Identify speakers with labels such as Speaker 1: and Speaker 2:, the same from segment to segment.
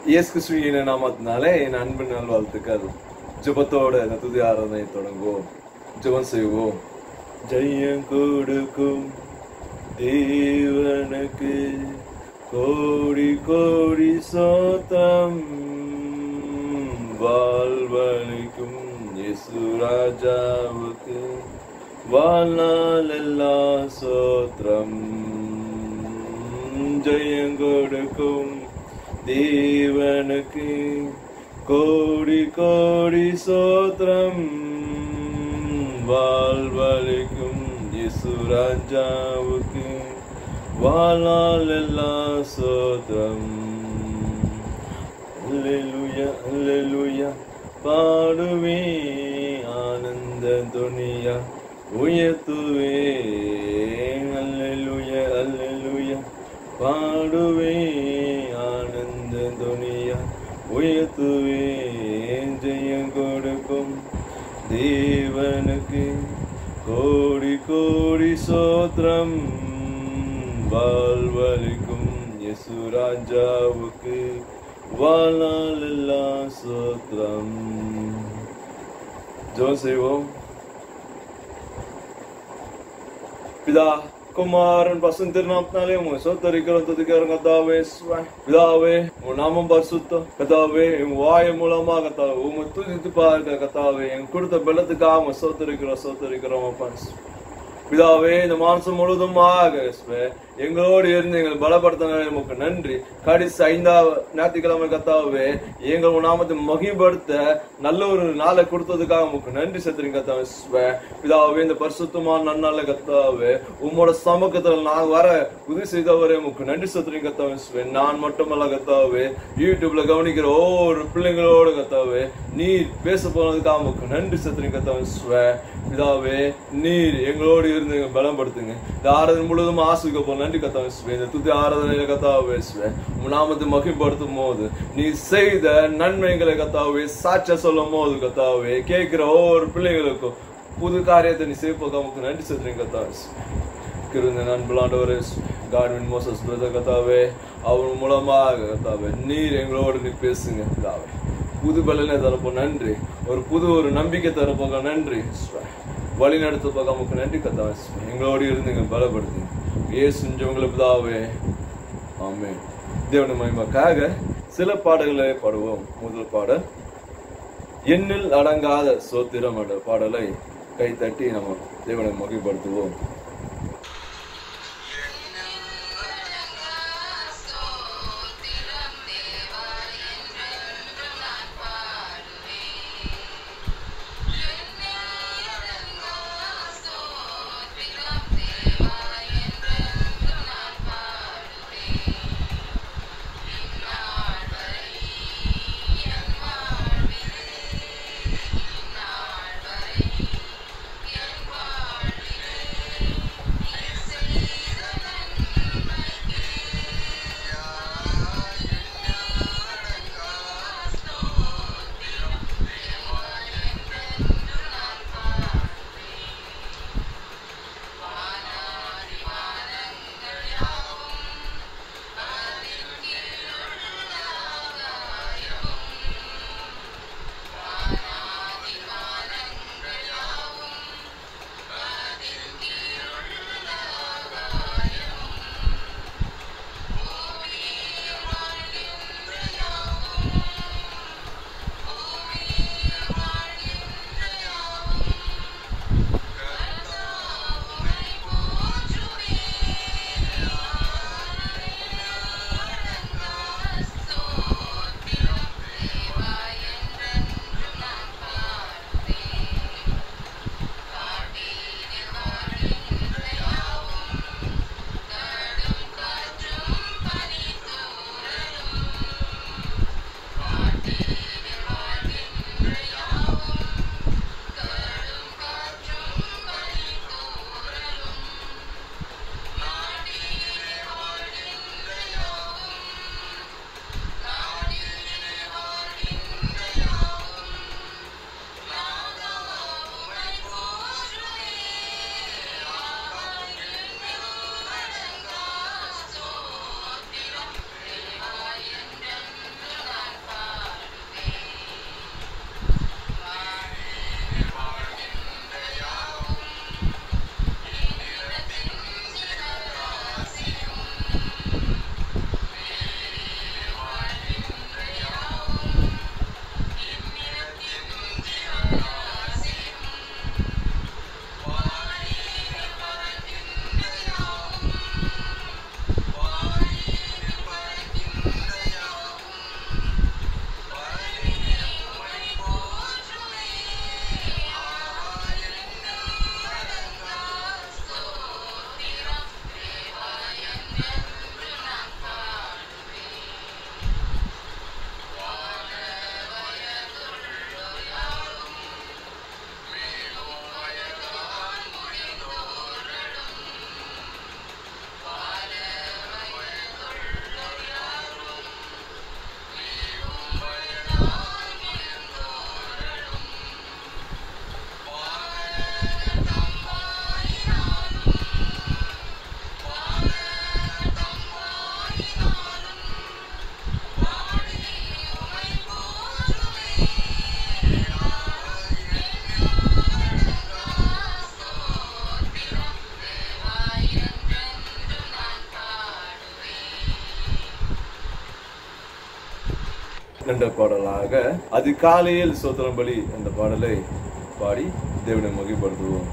Speaker 1: இயேசு கிறிஸ்துவின் நாமத்தினாலே என் அன்பு நல்வாழ்த்துக்கள். ஜெபத்தோட இந்த துதி ஆராதனை தொடங்குவோம். ஜெபம் செய்வோம். ஜெயம் கொடுக்கும் தேவனுக்கு கோடி கோடி சோத்திரம், வாழ்வளிக்கும் இயேசு ராஜாவுக்கு வாழ்நாள் எல்லா சோத்திரம். ஜெயம் கொடுக்கும் தேவனுக்கு கோடி கோடி சோத்திரம், வாழ்வளிக்கும் இயேசு ராஜாவுக்கு வாழ்நாள் எல்லா சோத்திரம். அல்லேலூயா அல்லேலூயா பாடுவே ஆனந்த துனியா உயர்த்துவே. அல்லேலூயா அல்லேலூயா பாடுவே ஆனந்த துனியா உயர்த்துவே. ஜெயம் கொடுக்கும் தேவனுக்கு கோடி கோடி சோத்திரம், வாழ்வளிக்கும் இயேசு ராஜாவுக்கு வாழ்நாள் எல்லா சோத்திரம். ஜெபம் செய்வோம். பிதா குமாரன் பசும் திருநாமத்தினாலே உங்க சோத்தரிக்கிறோம் துதிக்கிறோம் கர்த்தாவே. பிதாவே உங்க நாமம் பரிசுத்தம் கர்த்தாவே. உங்க வாய் மூலமா கர்த்தாவே உங்க துதித்து பாருங்க கர்த்தாவே. எங்க கொடுத்த பலத்துக்காக உங்க சோத்தரிக்கிறோம் அப்பா. பிதாவே இந்த மாசம் முழுவதுமாக எங்களோடு இருந்து எங்களை பலப்படுத்த நமக்கு நன்றி. கடைசி 5வது ஞாயிற்றுக்கிழமை கர்த்தாவே எங்கள் நாமத்தை மகிமைப்படுத்த நல்ல ஒரு நாளை கொடுத்ததுக்காக உமக்கு நன்றி செலுத்துறீங்க கர்த்தாவே. பிதாவே இந்த பரிசுத்தமான நன்னால கர்த்தாவே உம்மோட சமூகத்துல நான் வர உதவி செய்தவரே உமக்கு நன்றி செலுத்துறீங்க கர்த்தாவே. நான் மட்டுமல்ல கர்த்தாவே யூடியூப்ல கவனிக்கிற ஒவ்வொரு பிள்ளைங்களோட கர்த்தாவே நீர் பேச போனதுக்காக உமக்கு நன்றி செலுத்துறீங்க கர்த்தாவே. பிதாவே நீர் எங்களோடு இருந்து பலப்படுத்துங்க. இந்த ஆராதனை முழுவதும் ஆசிக்க போன நன்றி கர்த்தாவே. இந்த துதி ஆராதனையில கர்த்தாவே உம் நாமத்தை மகிமைப்படுத்தும் போது நீ செய்த நன்மைகளை கர்த்தாவே சாட்சியா சொல்லும் போது கர்த்தாவே கேட்கிற ஒவ்வொரு பிள்ளைகளுக்கும் புது காரியத்தை நீ செய்ப்போக்க நமக்கு நன்றி செலுத்துறீங்க கர்த்தாவே. கிருந்த நண்பலாண்டவரே காட்வின் மோசஸ் பிரதர் கர்த்தாவே அவர் மூலமாக கர்த்தாவே நீர் எங்களோடு நீ பேசுங்க கர்த்தாவே. புது பலனை தரப்போ நன்றி. ஒரு நம்பிக்கை தரப்போக நன்றி. வழி நடத்த போக நமக்கு நன்றி கர்த்தாவே. எங்களோடு இருந்து பலப்படுத்தி ஏசுஞ்சவங்களை பிதாவே ஆமென். தேவனுடைய மகிமைக்காக சில பாடல்களை பாடுவோம். முதல் பாடல் எண்ணில் அடங்காத சோத்திரம் என்ற பாடலை கை தட்டி நம்ம தேவனை மகிமைப்படுத்துவோம். என்ற பாடலாக அதிகாலையில் ஸ்தோத்திரம் பலி என்ற பாடலை பாடி தேவனை மகிமைப்படுத்துவோம்.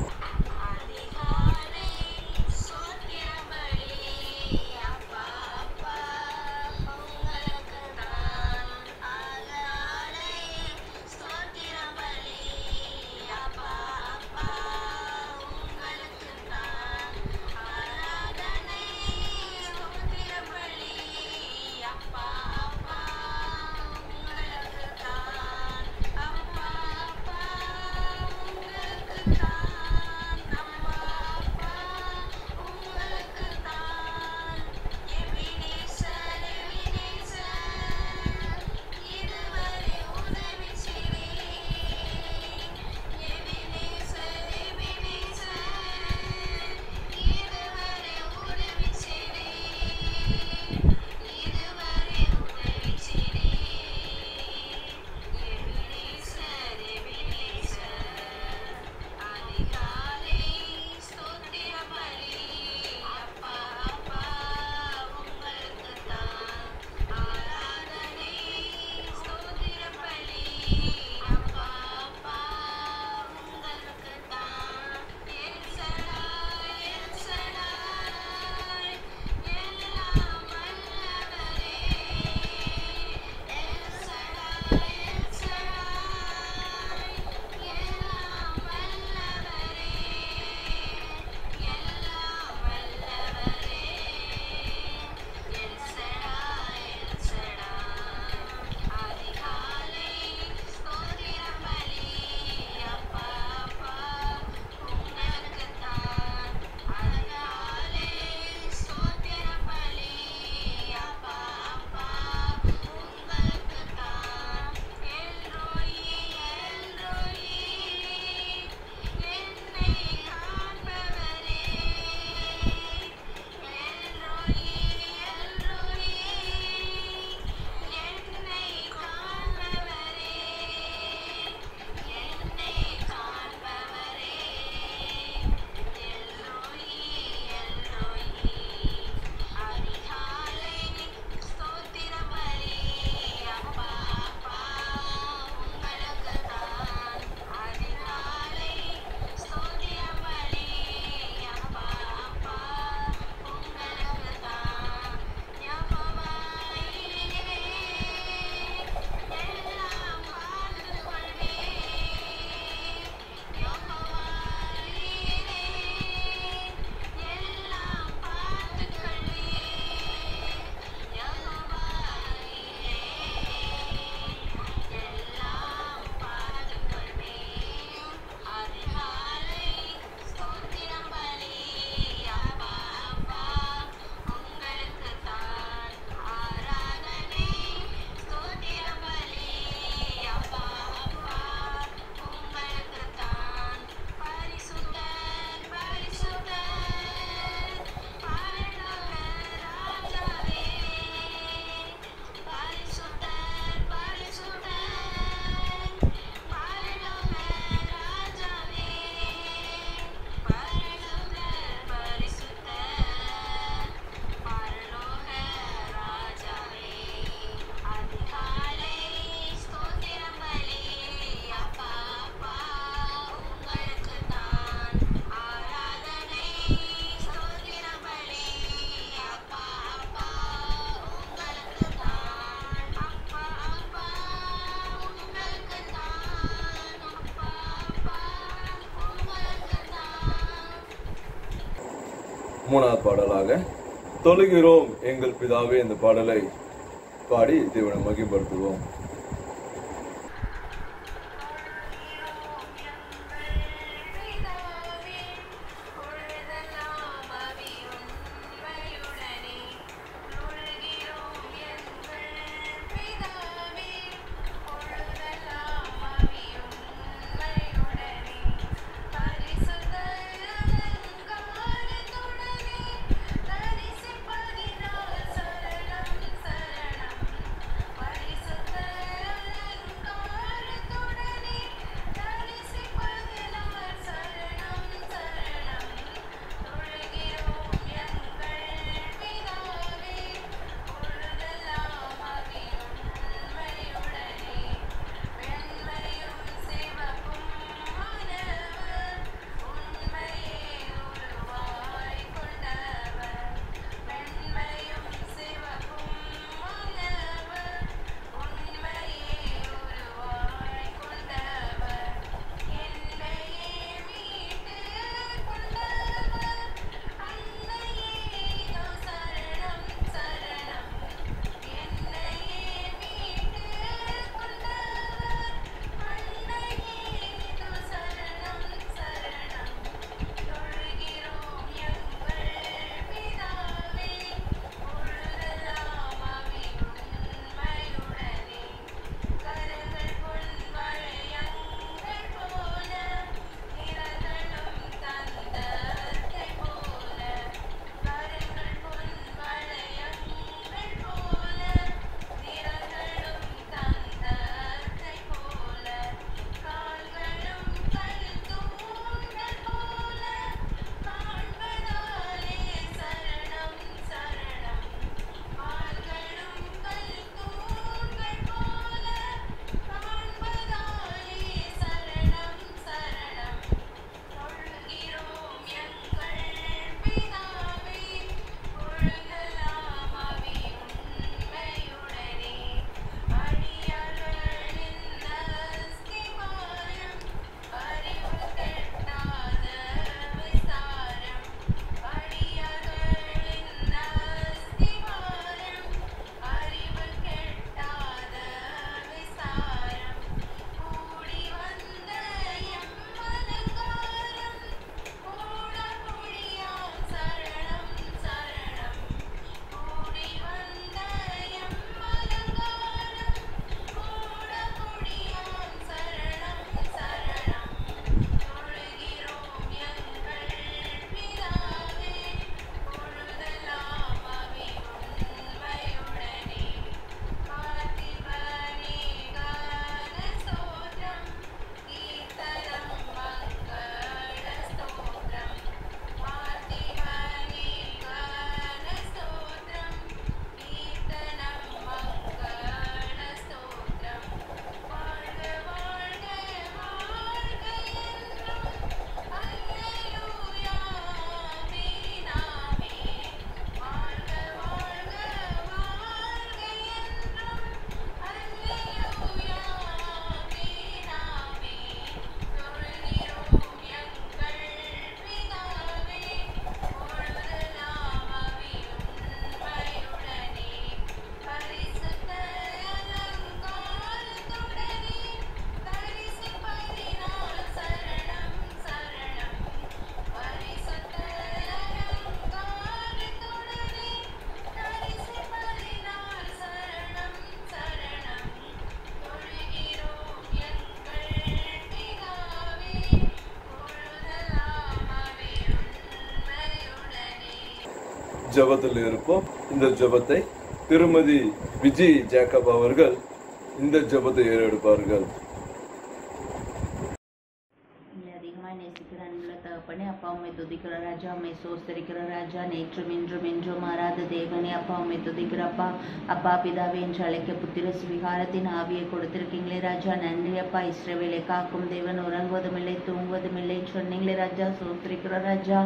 Speaker 1: மூணாவது பாடலாக தொழுகிறோம் எங்கள் பிதாவே இந்த பாடலை பாடி தேவனை மகிமைப்படுத்துவோம். ஜெபத்தில் இருப்போம். இந்த ஜெபத்தை திருமதி விஜய் ஜேக்கப் அவர்கள் இந்த ஜெபத்தை ஏறெடுப்பார்கள்.
Speaker 2: தகப்பனே, அப்பா உம்மை துதிக்கிற ராஜா, உம்மை சோஸ்தரிக்கிற ராஜா, நேற்றும் இன்றும் என்றும் மாறாத தேவனே, அப்பா உம்மை துதிக்கிறப்பா. அப்பா பிதாவே என்று அழைக்க புத்திர சுவிகாரத்தின் ஆவியை கொடுத்திருக்கீங்களே ராஜா, நன்றி அப்பா. இஸ்ரவேலை காக்கும் தேவன், உறங்குவதும் இல்லை தூங்குவதும் இல்லை சொன்னீங்களே ராஜா, சோஸ்தரிக்கிற ராஜா.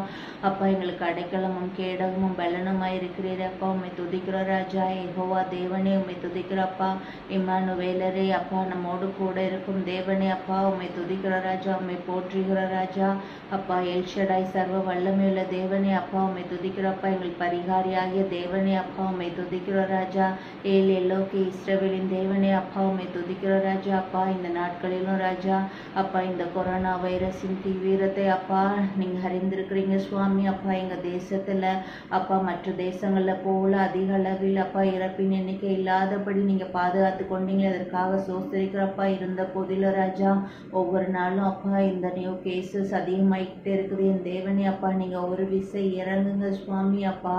Speaker 2: அப்பா எங்களுக்கு அடைக்கலமும் கேடகமும் பலனுமாய் இருக்கிறீரே அப்பா, உம்மை துதிக்கிற ராஜா. யெகோவா தேவனே உம்மை துதிக்கிறப்பா. இம்மானுவேலரே அப்பா, நம்மோடு கூட இருக்கும் தேவனே அப்பா, உம்மை துதிக்கிற ராஜா, உம்மை போற்றுகிற ராஜா. அப்பா எல்ஷடாய் சர்வ வல்லமையுள்ள தேவனே அப்பா, உம்மை துதிக்கிறப்பா. எங்கள் பரிகாரியாகிய தேவனே அப்பா, உம்மை துதிக்கிற ராஜா. ஏல் எல்லோக்கி இஸ்ரவேலின் தேவனே அப்பா, உம்மை துதிக்கிற ராஜா. அப்பா இந்த நாட்களிலும் ராஜா அப்பா, இந்த கொரோனா வைரஸின் தீவிரத்தை அப்பா நீங்க அறிந்திருக்கிறீங்க சுவாமி. அப்பா எங்க தேசத்துல அப்பா மற்ற தேசங்கள்ல போல அதிக அளவில் அப்பா இறப்பின் எண்ணிக்கை இல்லாதபடி நீங்க பாதுகாத்து கொண்டீங்க. அதற்காக சோஸ்தரிக்கிறப்பா. இருந்த போதில ராஜா ஒவ்வொரு நாளும் அப்பா இந்த நியூ கேசஸ் அதிகமாயிட்டே இருக்குது என் தேவனே அப்பா. நீங்க ஒரு விசை இறங்குங்க சுவாமி அப்பா.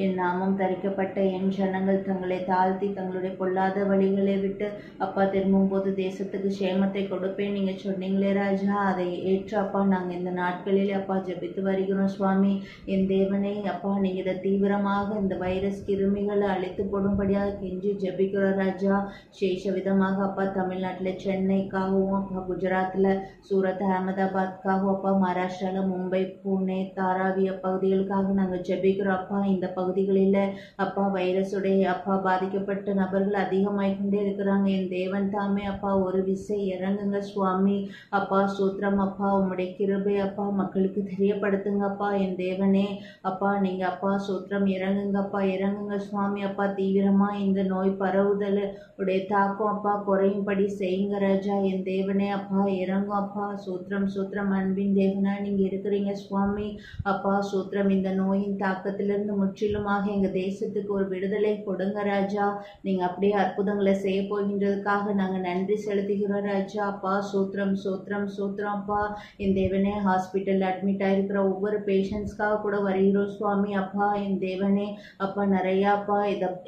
Speaker 2: என் நாமம் தரிக்கப்பட்ட என் ஜனங்கள் தங்களை தாழ்த்தி தங்களுடைய பொல்லாத வழிகளை விட்டு அப்பா திரும்பும் போது தேசத்துக்கு சேமத்தை கொடுப்பேன் நீங்க சொன்னீங்களே ராஜா. அதை ஏற்று அப்பா நாங்க இந்த நாட்களில் அப்பா ஜெபித்து வருகிறோம் சுவாமி. என் தேவனே அப்பா, நீங்க இதை தீவிரமாக இந்த வைரஸ் கிருமிகளை அழித்து போடும்படியாக கெஞ்சி ஜெபிக்கிறோம் ராஜா. சேஷ விதமாக அப்பா தமிழ்நாட்டில் சென்னைக்காகவும் அப்பா, குஜராத்தில் சூரத் அகமதாபாத்காகவும் அப்பா, மகாராஷ்டிராவில் மும்பை புனே தாராவிய பகுதிகளுக்காக நாங்கள் ஜெபிக்கிறோம் அப்பா. இந்த பகுதிகளில் அப்பா வைரஸுடைய அப்பா பாதிக்கப்பட்ட நபர்கள் அதிகமாகிக்கொண்டே இருக்கிறாங்க. என் தேவன் தாமே அப்பா ஒரு விசை இறங்குங்க சுவாமி அப்பா. சூத்திரம் அப்பா, உம்முடைய கிருபை அப்பா மக்களுக்கு தெரியப்படுத்துங்க அப்பா. என் தேவனே அப்பா, நீங்க அப்பா சூத்திரம் இறங்குங்கப்பா, இறங்குங்க சுவாமி அப்பா. தீவிரமா இந்த நோய் பரவுதல் உடைய தாக்கம் அப்பா குறையும்படி செய்யுங்க ராஜா. என் தேவனே அப்பா இறங்கும் அப்பா. சூத்திரம் சூத்திரம் அன்பின் தேவனா நீங்க இருக்கிறீங்க சுவாமி அப்பா. சூத்திரம் இந்த நோயின் தாக்கத்திலிருந்து முற்றிலுமாக எங்க தேசத்துக்கு ஒரு விடுதலை கொடுங்க ராஜா. நீங்க அப்படியே அற்புதங்களை செய்ய போகின்றதுக்காக நாங்க நன்றி செலுத்துகிறோம் ராஜா அப்பா. சூத்திரம் சூத்திரம் சூத்திரம் அப்பா. என் தேவனே ஹாஸ்பிட்டல் அட்மிட் ஆயிருக்கிற ஒவ்வொரு பேஷண்ட்ஸ்க்காக கூட வருகிறோம் சுவாமி அப்பா. என் தேவனே அப்பா, நிறைய அப்பா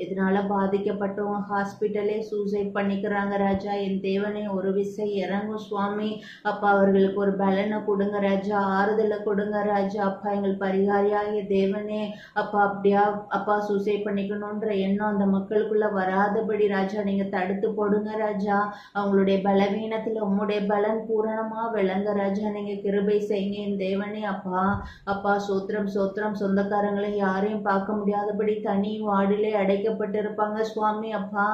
Speaker 2: இதனால பாதிக்கப்பட்டவங்க ஹாஸ்பிட்டலே சூசைட் பண்ணிக்கிறாங்க ராஜா. என் தேவனே ஒரு விசை இறங்கும் சுவாமி அப்பா. அவர்களுக்கு ஒரு பலனை கொடுங்க ராஜா, ஆறுதலை கொடுங்க ராஜா அப்பா. எங்கள் பரிகாரியாகிய தேவனே அப்பா, அப்படியா அப்பா சூசைட் பண்ணிக்கணுன்ற எண்ணம் அந்த மக்களுக்குள்ள வராதபடி ராஜா நீங்க தடுத்து போடுங்க ராஜா. அவங்களுடைய பலவீனத்துல உம்முடைய பலன் பூரணமா விளங்க ராஜா நீங்க கிருபை செய்யுங்க என் தேவனே அப்பா. அப்பா சோத்திரம் சோத்திரம். சொந்தக்காரங்களை யாரையும் பார்க்க முடியாதபடி தனி வார்டிலே அடைக்கப்பட்டு இருப்பாங்க சுவாமி அப்பா.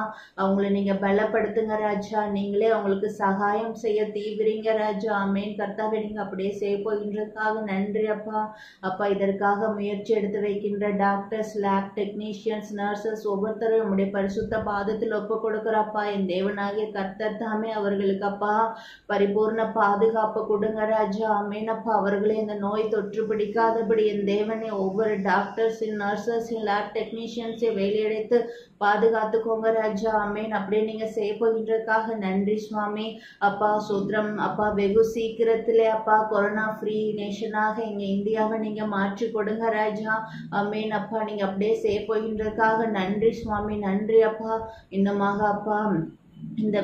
Speaker 2: அவங்கள நீங்க பலப்படுத்துங்க ராஜா. நீங்களே அவங்களுக்கு சகாயம் செய்ய தீவிரிங்க ராஜா. ஆமேன் கர்த்தாவே. நீங்க அப்படியே செய்ய போகின்றதுக்காக நன்றி அப்பா. அப்பா இதற்காக முயற்சி எடுத்து வைக்கின்ற டாக்டர்ஸ், லேப் டெக்னீஷியன்ஸ், நர்சஸ் ஒவ்வொருத்தரும் உங்களுடைய பரிசுத்த பாதத்தில் ஒப்பு கொடுக்குறப்பா. என் தேவனாகிய கர்த்தர் தாமே அவர்களுக்கு அப்பா பரிபூர்ண பாதுகாப்பு கொடுங்க ராஜா. ஆமேன் அப்பா. அவர்களே இந்த நோய் தொற்று பிடிக்காதபடி என் தேவனே ஒவ்வொரு டாக்டர்ஸ், நர்சஸ், லேப் டெக்னீஷியன்ஸை வேலையடைத்து பாதுகாத்துக்கோங்க ராஜா. ஆமேன். அப்படியே நீங்க செய்ய போகின்றதுக்காக நன்றி சுவாமி அப்பா. சூத்திரம் அப்பா. வெகு சீக்கிரத்திலே அப்பா கொரோனா ஃப்ரீ நேஷனாக எங்க இந்தியாவை நீங்க மாற்றி கொடுங்க ராஜா. ஆமேன் அப்பா. நீங்க அப்படியே செய்ய போகின்றதுக்காக நன்றி சுவாமி. நன்றி அப்பா. இன்னமாக அப்பா இந்த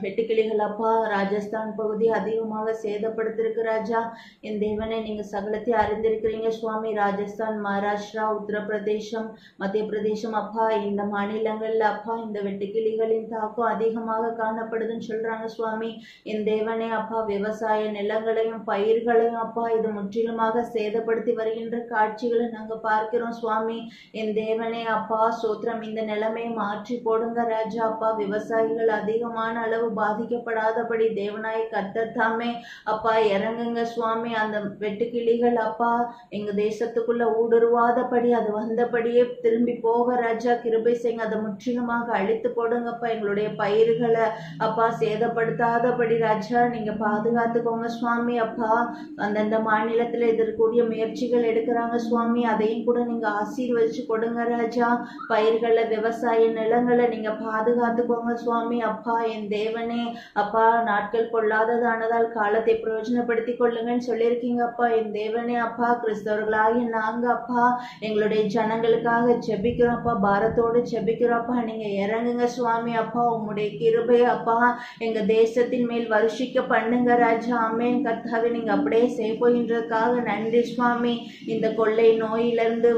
Speaker 2: வெட்டுக்கிளிகள் அப்பா ராஜஸ்தான் பகுதி அதிகமாக சேதப்படுத்திருக்கு ராஜா. என் தேவனை நீங்க சகலத்தையும் அறிந்திருக்கிறீங்க சுவாமி. ராஜஸ்தான், மகாராஷ்டிரா, உத்தரப்பிரதேசம், மத்திய பிரதேசம் அப்பா, இந்த மாநிலங்கள்ல அப்பா இந்த வெட்டுக்கிளிகளின் தாக்கம் அதிகமாக காணப்படுதுன்னு சொல்றாங்க சுவாமி. என் தேவனே அப்பா, விவசாய நிலங்களையும் பயிர்களையும் அப்பா இது முற்றிலுமாக சேதப்படுத்தி வருகின்ற காட்சிகளை நாங்க பார்க்கிறோம் சுவாமி. என் தேவனே அப்பா சோத்திரம். இந்த நிலைமையை மாற்றி போடுங்க ராஜா அப்பா. விவசாயிகள் அதிகமான அளவு பாதிக்கப்படாதபடி தேவனாய் கர்த்தர் தாமே அப்பா இறங்குங்க சுவாமி. அந்த வெட்டுக்கிளிகள் அப்பா எங்க தேசத்துக்குள்ள ஊடுருவாதபடி அது வந்தபடியே திரும்பி போக ராஜா கிருபை செய்யுங்க. அதை முற்றிலுமாக அழித்து போடுங்கப்பா. எங்களுடைய பயிர்களை அப்பா சேதப்படுத்தாதபடி ராஜா நீங்க பாதுகாத்துக்கோங்க சுவாமி அப்பா. அந்தந்த மாநிலத்துல இதற்குரிய முயற்சிகள் எடுக்கிறாங்க சுவாமி. அதையும் கூட நீங்க ஆசீர்வதிச்சு கொடுங்க ராஜா. பயிர்களை, விவசாய நிலங்களை நீங்க பாதுகாத்துக்கோங்க சுவாமி அப்பா என் தேவனே அப்பா. நாட்கள் பொல்லாததானதால் காலத்தை பிரயோஜனப்படுத்திக் கொள்ளுங்கன்னு சொல்லியிருக்கீங்க அப்பா. என் தேவனே அப்பா, கிறிஸ்தவர்களாகி நாங்க அப்பா எங்களுடைய ஜனங்களுக்காக ஜெபிக்கிறோம் அப்பா, பாரத்தோடு ஜெபிக்கிறோம் அப்பா. நீங்க இறங்குங்க சுவாமி அப்பா, உம்முடைய கிருபை அப்பா எங்க தேசத்தின் மேல் வருஷிக்க பண்ணுங்க ராஜா. ஆமென் கர்த்தாவே, நீங்க அப்படியே செய்ய போகின்றதுக்காக நன்றி சுவாமி. இந்த கொள்ளை நோயிலிருந்து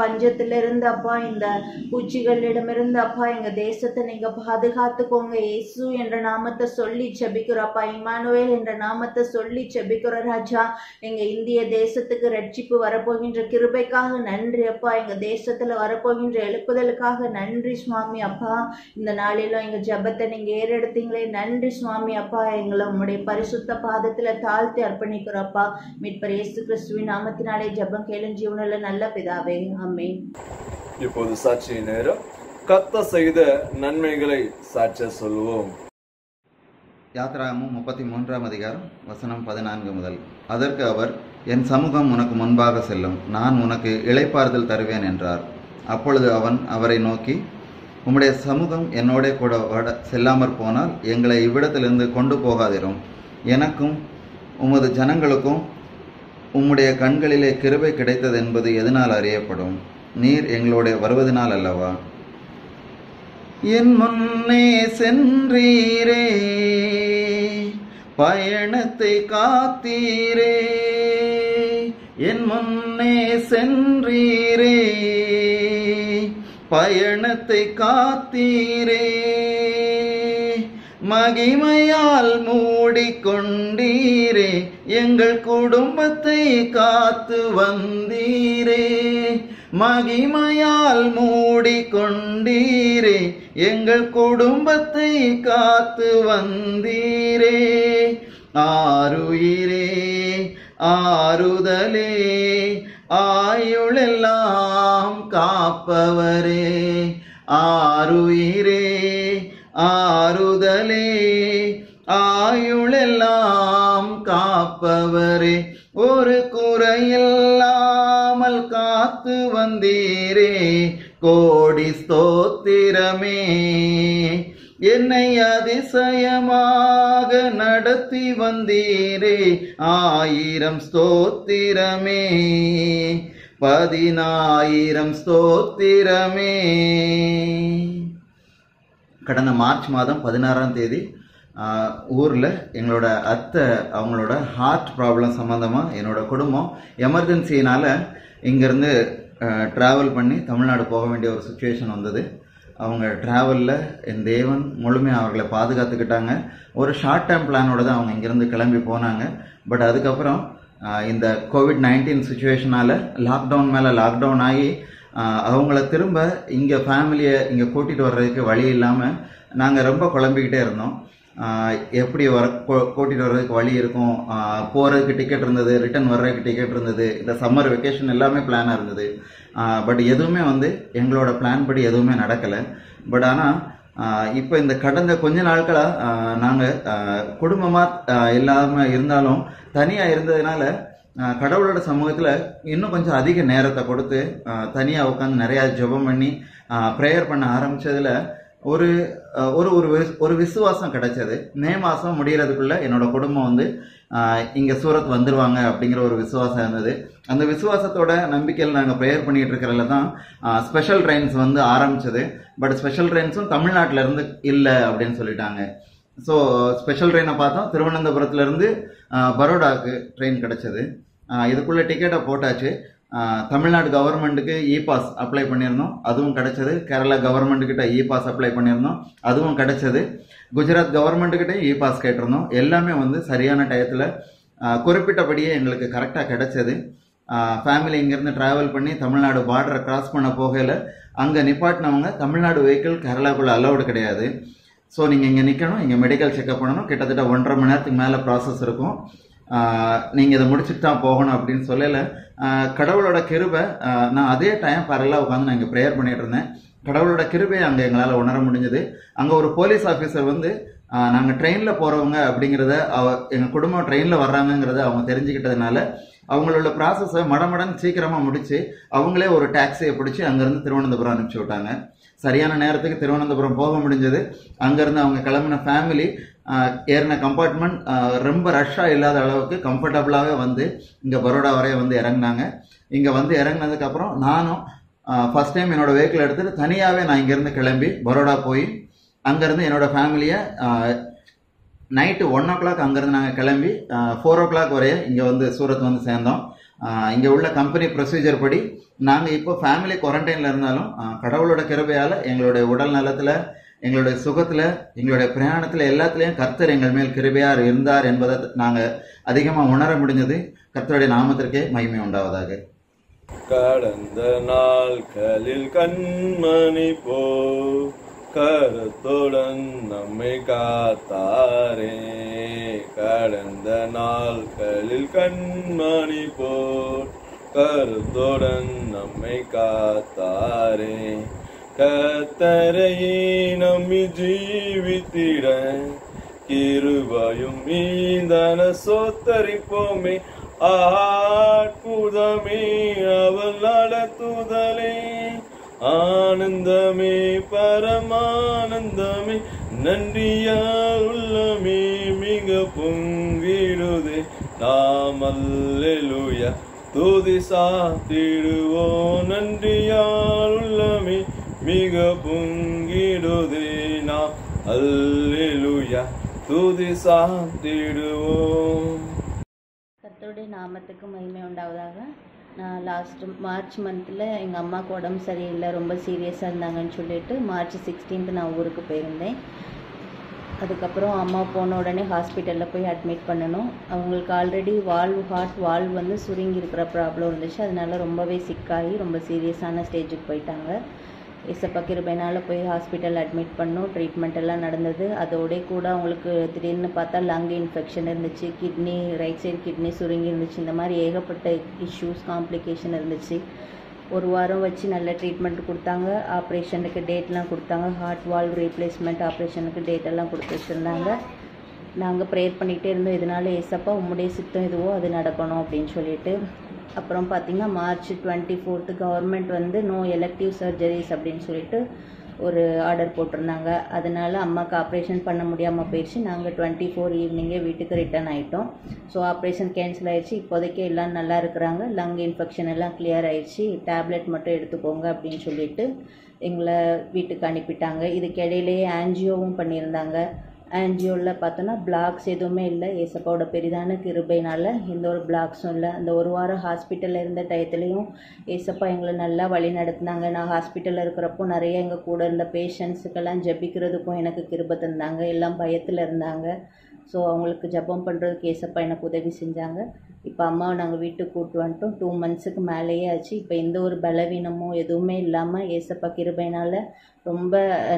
Speaker 2: பஞ்சத்திலிருந்து அப்பா, இந்த பூச்சிகளிடமிருந்து அப்பா எங்க தேசத்தை நீங்க பாதுகாத்துக்கோங்க. இயேசு என்ற நாமத்தை சொல்லி ஜெபிக்கிறோம் அப்பா, இம்மானுவேல் என்ற நாமத்தை சொல்லி ஜெபிக்கிறோம் ராஜா. எங்க இந்திய தேசத்துக்கு ரட்சிப்பு வரப்போகின்ற கிருபைக்காக நன்றி அப்பா. எங்க தேசத்துல வரப்போகின்ற எழுப்புதலுக்காக நன்றி சுவாமி அப்பா. இந்த நாளிலும் எங்க ஜெபத்தை நீங்க ஏறெடுத்தீங்களே, நன்றி சுவாமி அப்பா. எங்களை உம்முடைய பரிசுத்த பாதத்துல தாழ்த்தி அர்ப்பணிக்கிறோம் அப்பா. மீட்பர் இயேசு கிறிஸ்துவின் நாமத்தினாலே ஜெபம் கேளும் ஜீவனுள்ள நல்ல பிதாவே, ஆமென்.
Speaker 1: இப்போது சாட்சி நேரம். கர்த்தர் செய்த நன்மைகளை சாட்சிய சொல்லுவோம்.
Speaker 3: யாத்ராகமம் 33ஆம் அதிகாரம் வசனம் 14 முதல். அதற்கு அவர், என் சமூகம் உனக்கு முன்பாக செல்லும், நான் உனக்கு இளைப்பாறுதல் தருவேன் என்றார். அப்பொழுது அவன் அவரை நோக்கி, உம்முடைய சமூகம் என்னோட கூட செல்லாமற் போனால் எங்களை இவ்விடத்திலிருந்து கொண்டு போகாதிரும். எனக்கும் உமது ஜனங்களுக்கும் உம்முடைய கண்களிலே கிருபை கிடைத்தது என்பது எதனால் அறியப்படும்? நீர் எங்களோட வருவதனால் அல்லவா? என் முன்னே சென்றீரே, பயணத்தை காத்தீரே. என் முன்னே சென்றீரே, பயணத்தை காத்தீரே. மகிமையால் மூடிக்கொண்டீரே, எங்கள் குடும்பத்தை காத்து வந்தீரே. மகிமையால் மூடிக்கொண்டீரே, எங்கள் குடும்பத்தை காத்து வந்தீரே. ஆருயிரே ஆறுதலே, ஆயுளெல்லாம் காப்பவரே. ஆருயிரே ஆறுதலே, ஆயுளெல்லாம் காப்பவரே. ஒரு குறையில்லாமல் காத்து வந்தீரே, கோடி ஸ்தோத்திரமே. என்னை அதிசயமாக நடத்தி வந்தீரே, 1000 ஸ்தோத்திரமே. 10,000 ஸ்தோத்திரமே. கடந்த மார்ச் மாதம் 16ஆம் தேதி ஊரில் எங்களோட அத்தை அவங்களோட ஹார்ட் ப்ராப்ளம் சம்மந்தமாக என்னோட குடும்பம் எமர்ஜென்சினால் இங்கேருந்து ட்ராவல் பண்ணி தமிழ்நாடு போக வேண்டிய ஒரு சுச்சுவேஷன் வந்தது. அவங்க ட்ராவலில் என் தேவன் முழுமையாக அவர்களை பாதுகாத்துக்கிட்டாங்க. ஒரு ஷார்ட் டைம் பிளானோட தான் அவங்க இங்கேருந்து கிளம்பி போனாங்க. பட் அதுக்கப்புறம் இந்த COVID-19 சுச்சுவேஷனால் லாக்டவுன் மேலே லாக்டவுன் ஆகி அவங்கள திரும்ப இங்கே ஃபேமிலியை இங்கே கூட்டிகிட்டு வர்றதுக்கு வழி இல்லாமல் நாங்கள் ரொம்ப குழம்பிக்கிட்டே இருந்தோம். எப்படி கூட்டிகிட்டு வர்றதுக்கு வழி இருக்கும், போகிறதுக்கு டிக்கெட் இருந்தது, ரிட்டர்ன் வர்றதுக்கு டிக்கெட் இருந்தது, இந்த சம்மர் வெக்கேஷன் எல்லாமே பிளானாக இருந்தது. பட் எதுவுமே எங்களோட பிளான் படி எதுவுமே நடக்கலை. பட் ஆனால் இப்போ இந்த கடந்த கொஞ்ச நாட்களாக நாங்கள் குடும்பமாக இல்லாமல் இருந்தாலும் தனியாக இருந்ததுனால கடவுளோட சமூகத்தில் இன்னும் கொஞ்சம் அதிக நேரத்தை கொடுத்து தனியாக உட்காந்து நிறையா ஜெபம் பண்ணி ப்ரேயர் பண்ண ஆரம்பித்ததில் ஒரு ஒரு ஒரு விசுவாசம் கிடைச்சது. மே மாதம் முடிகிறதுக்குள்ள என்னோட குடும்பம் இங்கே சூரத் வந்துடுவாங்க அப்படிங்கிற ஒரு விசுவாசம் இருந்தது. அந்த விசுவாசத்தோட நம்பிக்கையில் நாங்கள் ப்ரேயர் பண்ணிட்டு இருக்கிறதுல தான் ஸ்பெஷல் ட்ரெயின்ஸ் ஆரம்பிச்சது. பட் ஸ்பெஷல் ட்ரெயின்ஸும் தமிழ்நாட்டில இருந்து இல்லை அப்படின்னு சொல்லிட்டாங்க. ஸோ ஸ்பெஷல் ட்ரெயினை பார்த்தோம், திருவனந்தபுரத்துலேருந்து பரோடாவுக்கு ட்ரெயின் கிடைச்சது. இதுக்குள்ள டிக்கெட்டை போட்டாச்சு. தமிழ்நாடு கவர்மெண்ட்டுக்கு இ-பாஸ் அப்ளை பண்ணியிருந்தோம், அதுவும் கிடைச்சது. கேரளா கவர்மெண்ட்டுக்கிட்ட இ-பாஸ் அப்ளை பண்ணியிருந்தோம், அதுவும் கிடைச்சது. குஜராத் கவர்மெண்ட்டுக்கிட்ட இ-பாஸ் கேட்டிருந்தோம். எல்லாமே சரியான டயத்தில் குறிப்பிட்டபடியே எங்களுக்கு கரெக்டாக கிடைச்சது. ஃபேமிலி இங்கேருந்து ட்ராவல் பண்ணி தமிழ்நாடு பார்டரை கிராஸ் பண்ண போகையில் அங்கே நிப்பாட்டினவங்க தமிழ்நாடு வெஹிக்கிள் கேரளாக்குள்ளே அலௌடு கிடையாது. ஸோ நீங்கள் இங்கே நிற்கணும், இங்கே மெடிக்கல் செக்அப் பண்ணணும், கிட்டத்தட்ட 1.5 மணி நேரத்துக்கு மேலே ப்ராசஸ் இருக்கும், நீங்கள் இதை முடிச்சுட்டு தான் போகணும் அப்படின்னு சொல்லலை. கடவுளோட கிருபை, நான் அதே டைம் பேரலாக உட்காந்து நான் இங்கே ப்ரேயர் பண்ணிட்டு இருந்தேன். கடவுளோட கிருபையை அங்கே எங்களால் உணர முடிஞ்சது. அங்கே ஒரு போலீஸ் ஆஃபீஸர் நாங்கள் ட்ரெயினில் போகிறவங்க அப்படிங்கிறத எங்கள் குடும்பம் ட்ரெயினில் வர்றாங்கங்கிறத அவங்க தெரிஞ்சுக்கிட்டதுனால அவங்களோட ப்ராசஸை மடமடன்னு சீக்கிரமாக முடித்து அவங்களே ஒரு டாக்ஸியை பிடிச்சி அங்கேருந்து திருவனந்தபுரம் அனுப்பிச்சி விட்டாங்க. சரியான நேரத்துக்கு திருவனந்தபுரம் போக முடிஞ்சது. அங்கேருந்து அவங்க கிளம்பின ஃபேமிலி ஏறின கம்பார்ட்மெண்ட் ரொம்ப ரஷ்ஷாக இல்லாத அளவுக்கு கம்ஃபர்டபுளாகவே வந்து இங்கே பரோடா வரைய வந்து இறங்கினாங்க. இங்கே வந்து இறங்கினதுக்கப்புறம் நானும் ஃபஸ்ட் டைம் என்னோடய வெஹிக்கிள் எடுத்துகிட்டு தனியாகவே நான் இங்கேருந்து கிளம்பி பரோடா போய் அங்கேருந்து என்னோடய ஃபேமிலியை நைட்டு 1 o'clock அங்கேருந்து நாங்கள் கிளம்பி 4 o'clock வரைய இங்கே வந்து சூரத் வந்து சேர்ந்தோம். இங்கே உள்ள கம்பெனி ப்ரொசீஜர் படி நாங்கள் இப்போ ஃபேமிலி குவாரண்டைனில் இருந்தாலும் கடவுளோட கிருபையால் எங்களுடைய உடல் நலத்தில், எங்களுடைய சுகத்தில், எங்களுடைய பிரயாணத்தில் எல்லாத்துலேயும் கர்த்தர் எங்கள் மேல் கிருபையார் இருந்தார் என்பதை நாங்கள் அதிகமாக உணர முடிஞ்சது. கர்த்தருடைய நாமத்திற்கே மகிமை உண்டாவதாக.
Speaker 1: கடந்த நாட்களில் கண்மணி போ கருத்துடன் நம்மை காத்தாரே. கடந்த நாட்களில் கண்மணி போல் கருத்துடன் நம்மை காத்தாரே. கர்த்தரையே நம்பி ஜீவித்திட கிருபையும் மீதன சோத்தரிப்போமே. அற்புதமே அவள் நடத்துதலே, ஆனந்தமே பரமானந்தமே, நன்றியால் உள்ளமே மிக பொங்கிடுதே. நாம் அல்லேலூயா துதி சாத்திடுவோம், நன்றியால் உள்ளமே மிக பொங்கிடுதே. நாம் அல்லேலூயா துதி சாத்திடுவோம்.
Speaker 2: கர்த்தருடைய நாமத்துக்கு மகிமை உண்டாவதாக. நான் லாஸ்ட்டு மார்ச் மந்தில் எங்கள் அம்மாவுக்கு உடம்பு சரியில்லை, ரொம்ப சீரியஸாக இருந்தாங்கன்னு சொல்லிட்டு March 16 நான் ஊருக்கு போயிருந்தேன். அதுக்கப்புறம் அம்மா போன உடனே ஹாஸ்பிட்டலில் போய் அட்மிட் பண்ணணும். அவங்களுக்கு ஆல்ரெடி ஹார்ட் வால்வ் வந்து சுருங்கி இருக்கிற ப்ராப்ளம் இருந்துச்சு. அதனால ரொம்பவே சிக்காகி ரொம்ப சீரியஸான ஸ்டேஜுக்கு போயிட்டாங்க. இசப்பா கிருபையினால் போய் ஹாஸ்பிட்டல் அட்மிட் பண்ணோம். ட்ரீட்மெண்ட் எல்லாம் நடந்தது. அதோடய கூட அவங்களுக்கு திடீர்னு பார்த்தா லங் இன்ஃபெக்ஷன் இருந்துச்சு, கிட்னி ரைட் சைடு கிட்னி சுருங்கி இருந்துச்சு. இந்த மாதிரி ஏகப்பட்ட இஷ்யூஸ் காம்ப்ளிகேஷன் இருந்துச்சு. 1 வாரம் வச்சு நல்ல ட்ரீட்மெண்ட் கொடுத்தாங்க. ஆப்ரேஷனுக்கு டேட்லாம் கொடுத்தாங்க. ஹார்ட் வால்வ் ரீப்ளேஸ்மெண்ட் ஆப்ரேஷனுக்கு டேட்டெல்லாம் கொடுத்து வச்சுருந்தாங்க. நாங்கள் ப்ரேயர் பண்ணிகிட்டே இருந்தோம், இதனால ஏசப்பா உம்முடைய சித்தம் எதுவோ அது நடக்கணும் அப்படின்னு சொல்லிட்டு. அப்புறம் பார்த்திங்கன்னா March 24 கவர்மெண்ட் வந்து நோ எலெக்டிவ் சர்ஜரிஸ் அப்படின்னு சொல்லிட்டு ஒரு ஆர்டர் போட்டிருந்தாங்க. அதனால் அம்மாவுக்கு ஆப்ரேஷன் பண்ண முடியாமல் போயிடுச்சு. நாங்கள் 24 ஈவினிங்கே வீட்டுக்கு ரிட்டர்ன் ஆகிட்டோம். ஸோ ஆப்ரேஷன் கேன்சல் ஆகிடுச்சு. இப்போதைக்கு எல்லாம் நல்லா இருக்கிறாங்க. லங் இன்ஃபெக்ஷன் எல்லாம் கிளியர் ஆகிடுச்சு. டேப்லெட் மட்டும் எடுத்துக்கோங்க அப்படின்னு சொல்லிட்டு எங்களை வீட்டுக்கு அனுப்பிட்டாங்க. இதுக்கு இடையிலேயே ஆன்ஜியோவும் பண்ணியிருந்தாங்க. ஆன்ஜியோவில் பார்த்தோன்னா பிளாக்ஸ் எதுவுமே இல்லை. ஏசப்பாவோட பெரிதான கிருபையினால் எந்த ஒரு பிளாக்ஸும் இல்லை. அந்த 1 வாரம் ஹாஸ்பிட்டலில் இருந்த டயத்துலேயும் ஏசப்பா எங்களை நல்லா வழி நடத்தினாங்க. நான் ஹாஸ்பிட்டலில் இருக்கிறப்போ நிறைய எங்கள் கூட இருந்த பேஷண்ட்ஸுக்கெல்லாம் ஜெபிக்கிறதுக்கும் எனக்கு கிருபை தந்தாங்க. எல்லாம் பயத்தில் இருந்தாங்க. ஸோ அவங்களுக்கு ஜெபம் பண்ணுறதுக்கு ஏசப்பா எனக்கு உதவி செஞ்சாங்க. இப்போ அம்மாவை நாங்கள் வீட்டுக்கு கூப்பிட்டு வந்துட்டோம். 2 monthsக்கு மேலேயே ஆச்சு. இப்போ எந்த ஒரு பலவீனமோ எதுவுமே இல்லாமல் ஏசப்பா கிருபையினால் ரொம்ப